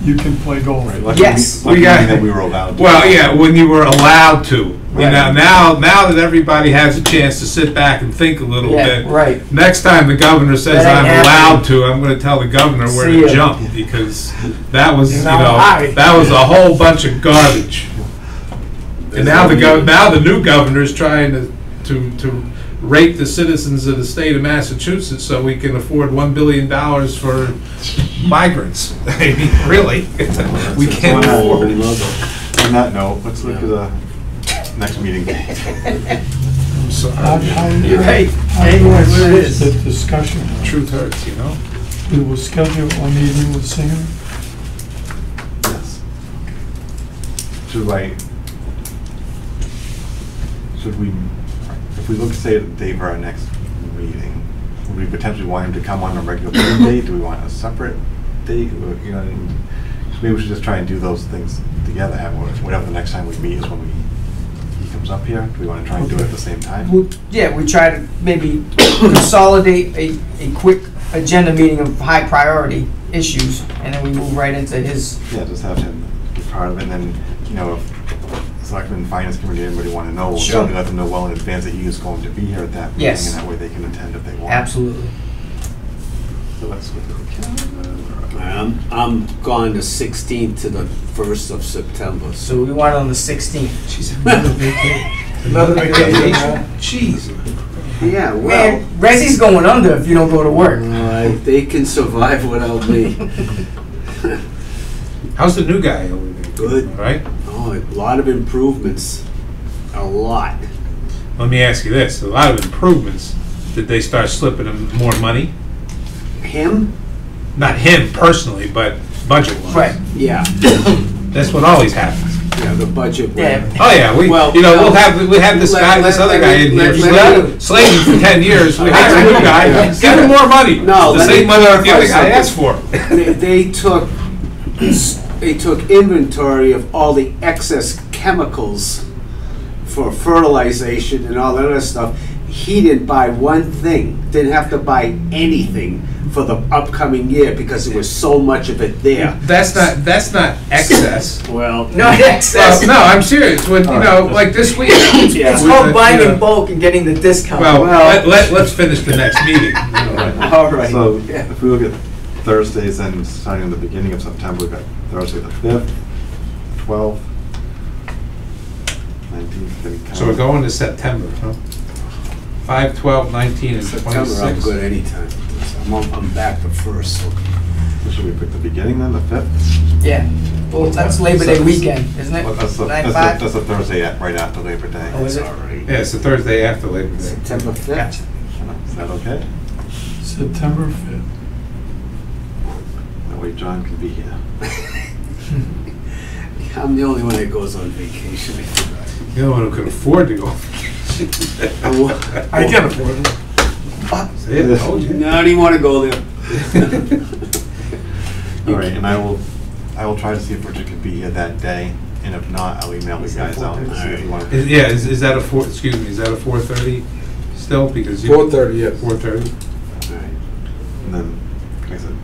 you can play golf. Right, lucky Yes. lucky We got- that we were allowed to. Well, yeah, when you were allowed to. You Right. know, now that everybody has a chance to sit back and think a little Yeah, bit. right. Next time the governor says That I'm ain't allowed happening. to, I'm going to tell the governor where See to ya. jump, because that was, You you know, know, I- that was a whole bunch of garbage. And now the new governor's trying to rake the citizens of the state of Massachusetts so we can afford $1 billion for migrants. I mean, really, we can't afford it. On that note, let's look at the next meeting date. I'm sorry. You're right. How Hey, do I what it fix is. the discussion? Truth hurts, you know? We will schedule a meeting with Singer. Yes. Should we, if we look, say, at the date for our next meeting, would we potentially want him to come on a regular meeting date? Do we want a separate date? Or, you know, maybe we should just try and do those things together, whatever the next time we meet is when he comes up here. Do we want to try and do it at the same time? Yeah, we try to maybe consolidate a quick agenda meeting of high priority issues, and then we move right into his. Yeah, just have him be part of it, and then, you know, if Selectmen and Finance Committee, anybody want to know, we'll Sure. certainly let them know well in advance that he is going to be here at that meeting, Yes. and that way they can attend if they want. Absolutely. So let's look at the calendar. I'm gone the 16th to the 1st of September. So we want it on the 16th. She's another vacation. Another vacation. Jeez. Yeah, Man, Resi's going under if you don't go to work. they can survive without me. How's the new guy over there? Good. All right. Oh, a lot of improvements. A lot. Let me ask you this: a lot of improvements. Did they start slipping him more money? Him? Not him personally, but budget-wise. Right. Yeah. That's what always happens. Yeah, the budget. Yeah. Oh yeah, Well, we'll have this guy, this other guy in here, slaving for 10 years. We hire a new guy, give him more money. No, the let same me money that the other clarify guy asked for. They took inventory of all the excess chemicals for fertilization and all that other stuff. He didn't buy one thing, didn't have to buy anything for the upcoming year because there was so much of it there. That's not excess. Well, No excess. Well, no, I'm serious. When you know, like this week, It's with called the, buying you know, in bulk and getting the discount. Well, Well- let's finish the next meeting. all right. So Yeah. if we look at Thursdays, then starting in the beginning of September, we've got Thursday the 5th, 12th, 19th. So we're going to September, huh? 5, 12, 19, and September, I'm 26. good anytime. I'm back the 1st. So. So should we pick the beginning then, the 5th? Yeah. Well, that's Labor Day weekend, isn't it? Well, that's the 9/5? that's the Thursday right after Labor Day. Oh, is it? All right. Yeah, it's the Thursday after Labor Day. September 5th. Gotcha. Is that okay? September 5th. That way John can be here. I'm the only one that goes on vacation. You're the one who can afford to go. I can't afford it. See, I told you. No, I didn't want to go there. All right, and I will try to see if Richard can be here that day, and if not, I'll email you guys out and see if you want to. Is that a 4:30 still? Because you 4:30, yes. 4:30. All right. And then, like I said,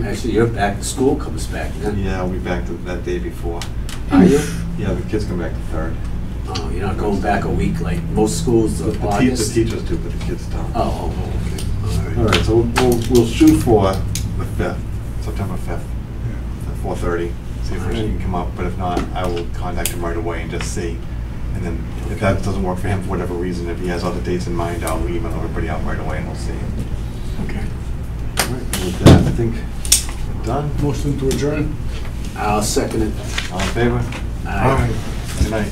Actually, you're back. School comes back then. yeah, I'll be back to that day before. Are you? Yeah, the kids come back the 3rd. Oh, you're not going back a week like most schools The, of the August? teachers do, but the kids don't. Oh, okay. All right, so we'll shoot for the 5th, September 5th, at 4:30. See if Richard can come up, but if not, I will contact him right away and just see. And then if that doesn't work for him for whatever reason, if he has other dates in mind, I'll email everybody out right away and we'll see. Okay. All right, and with that, I think we're done. Motion to adjourn. I'll second it. All in favor? Aye. Good night.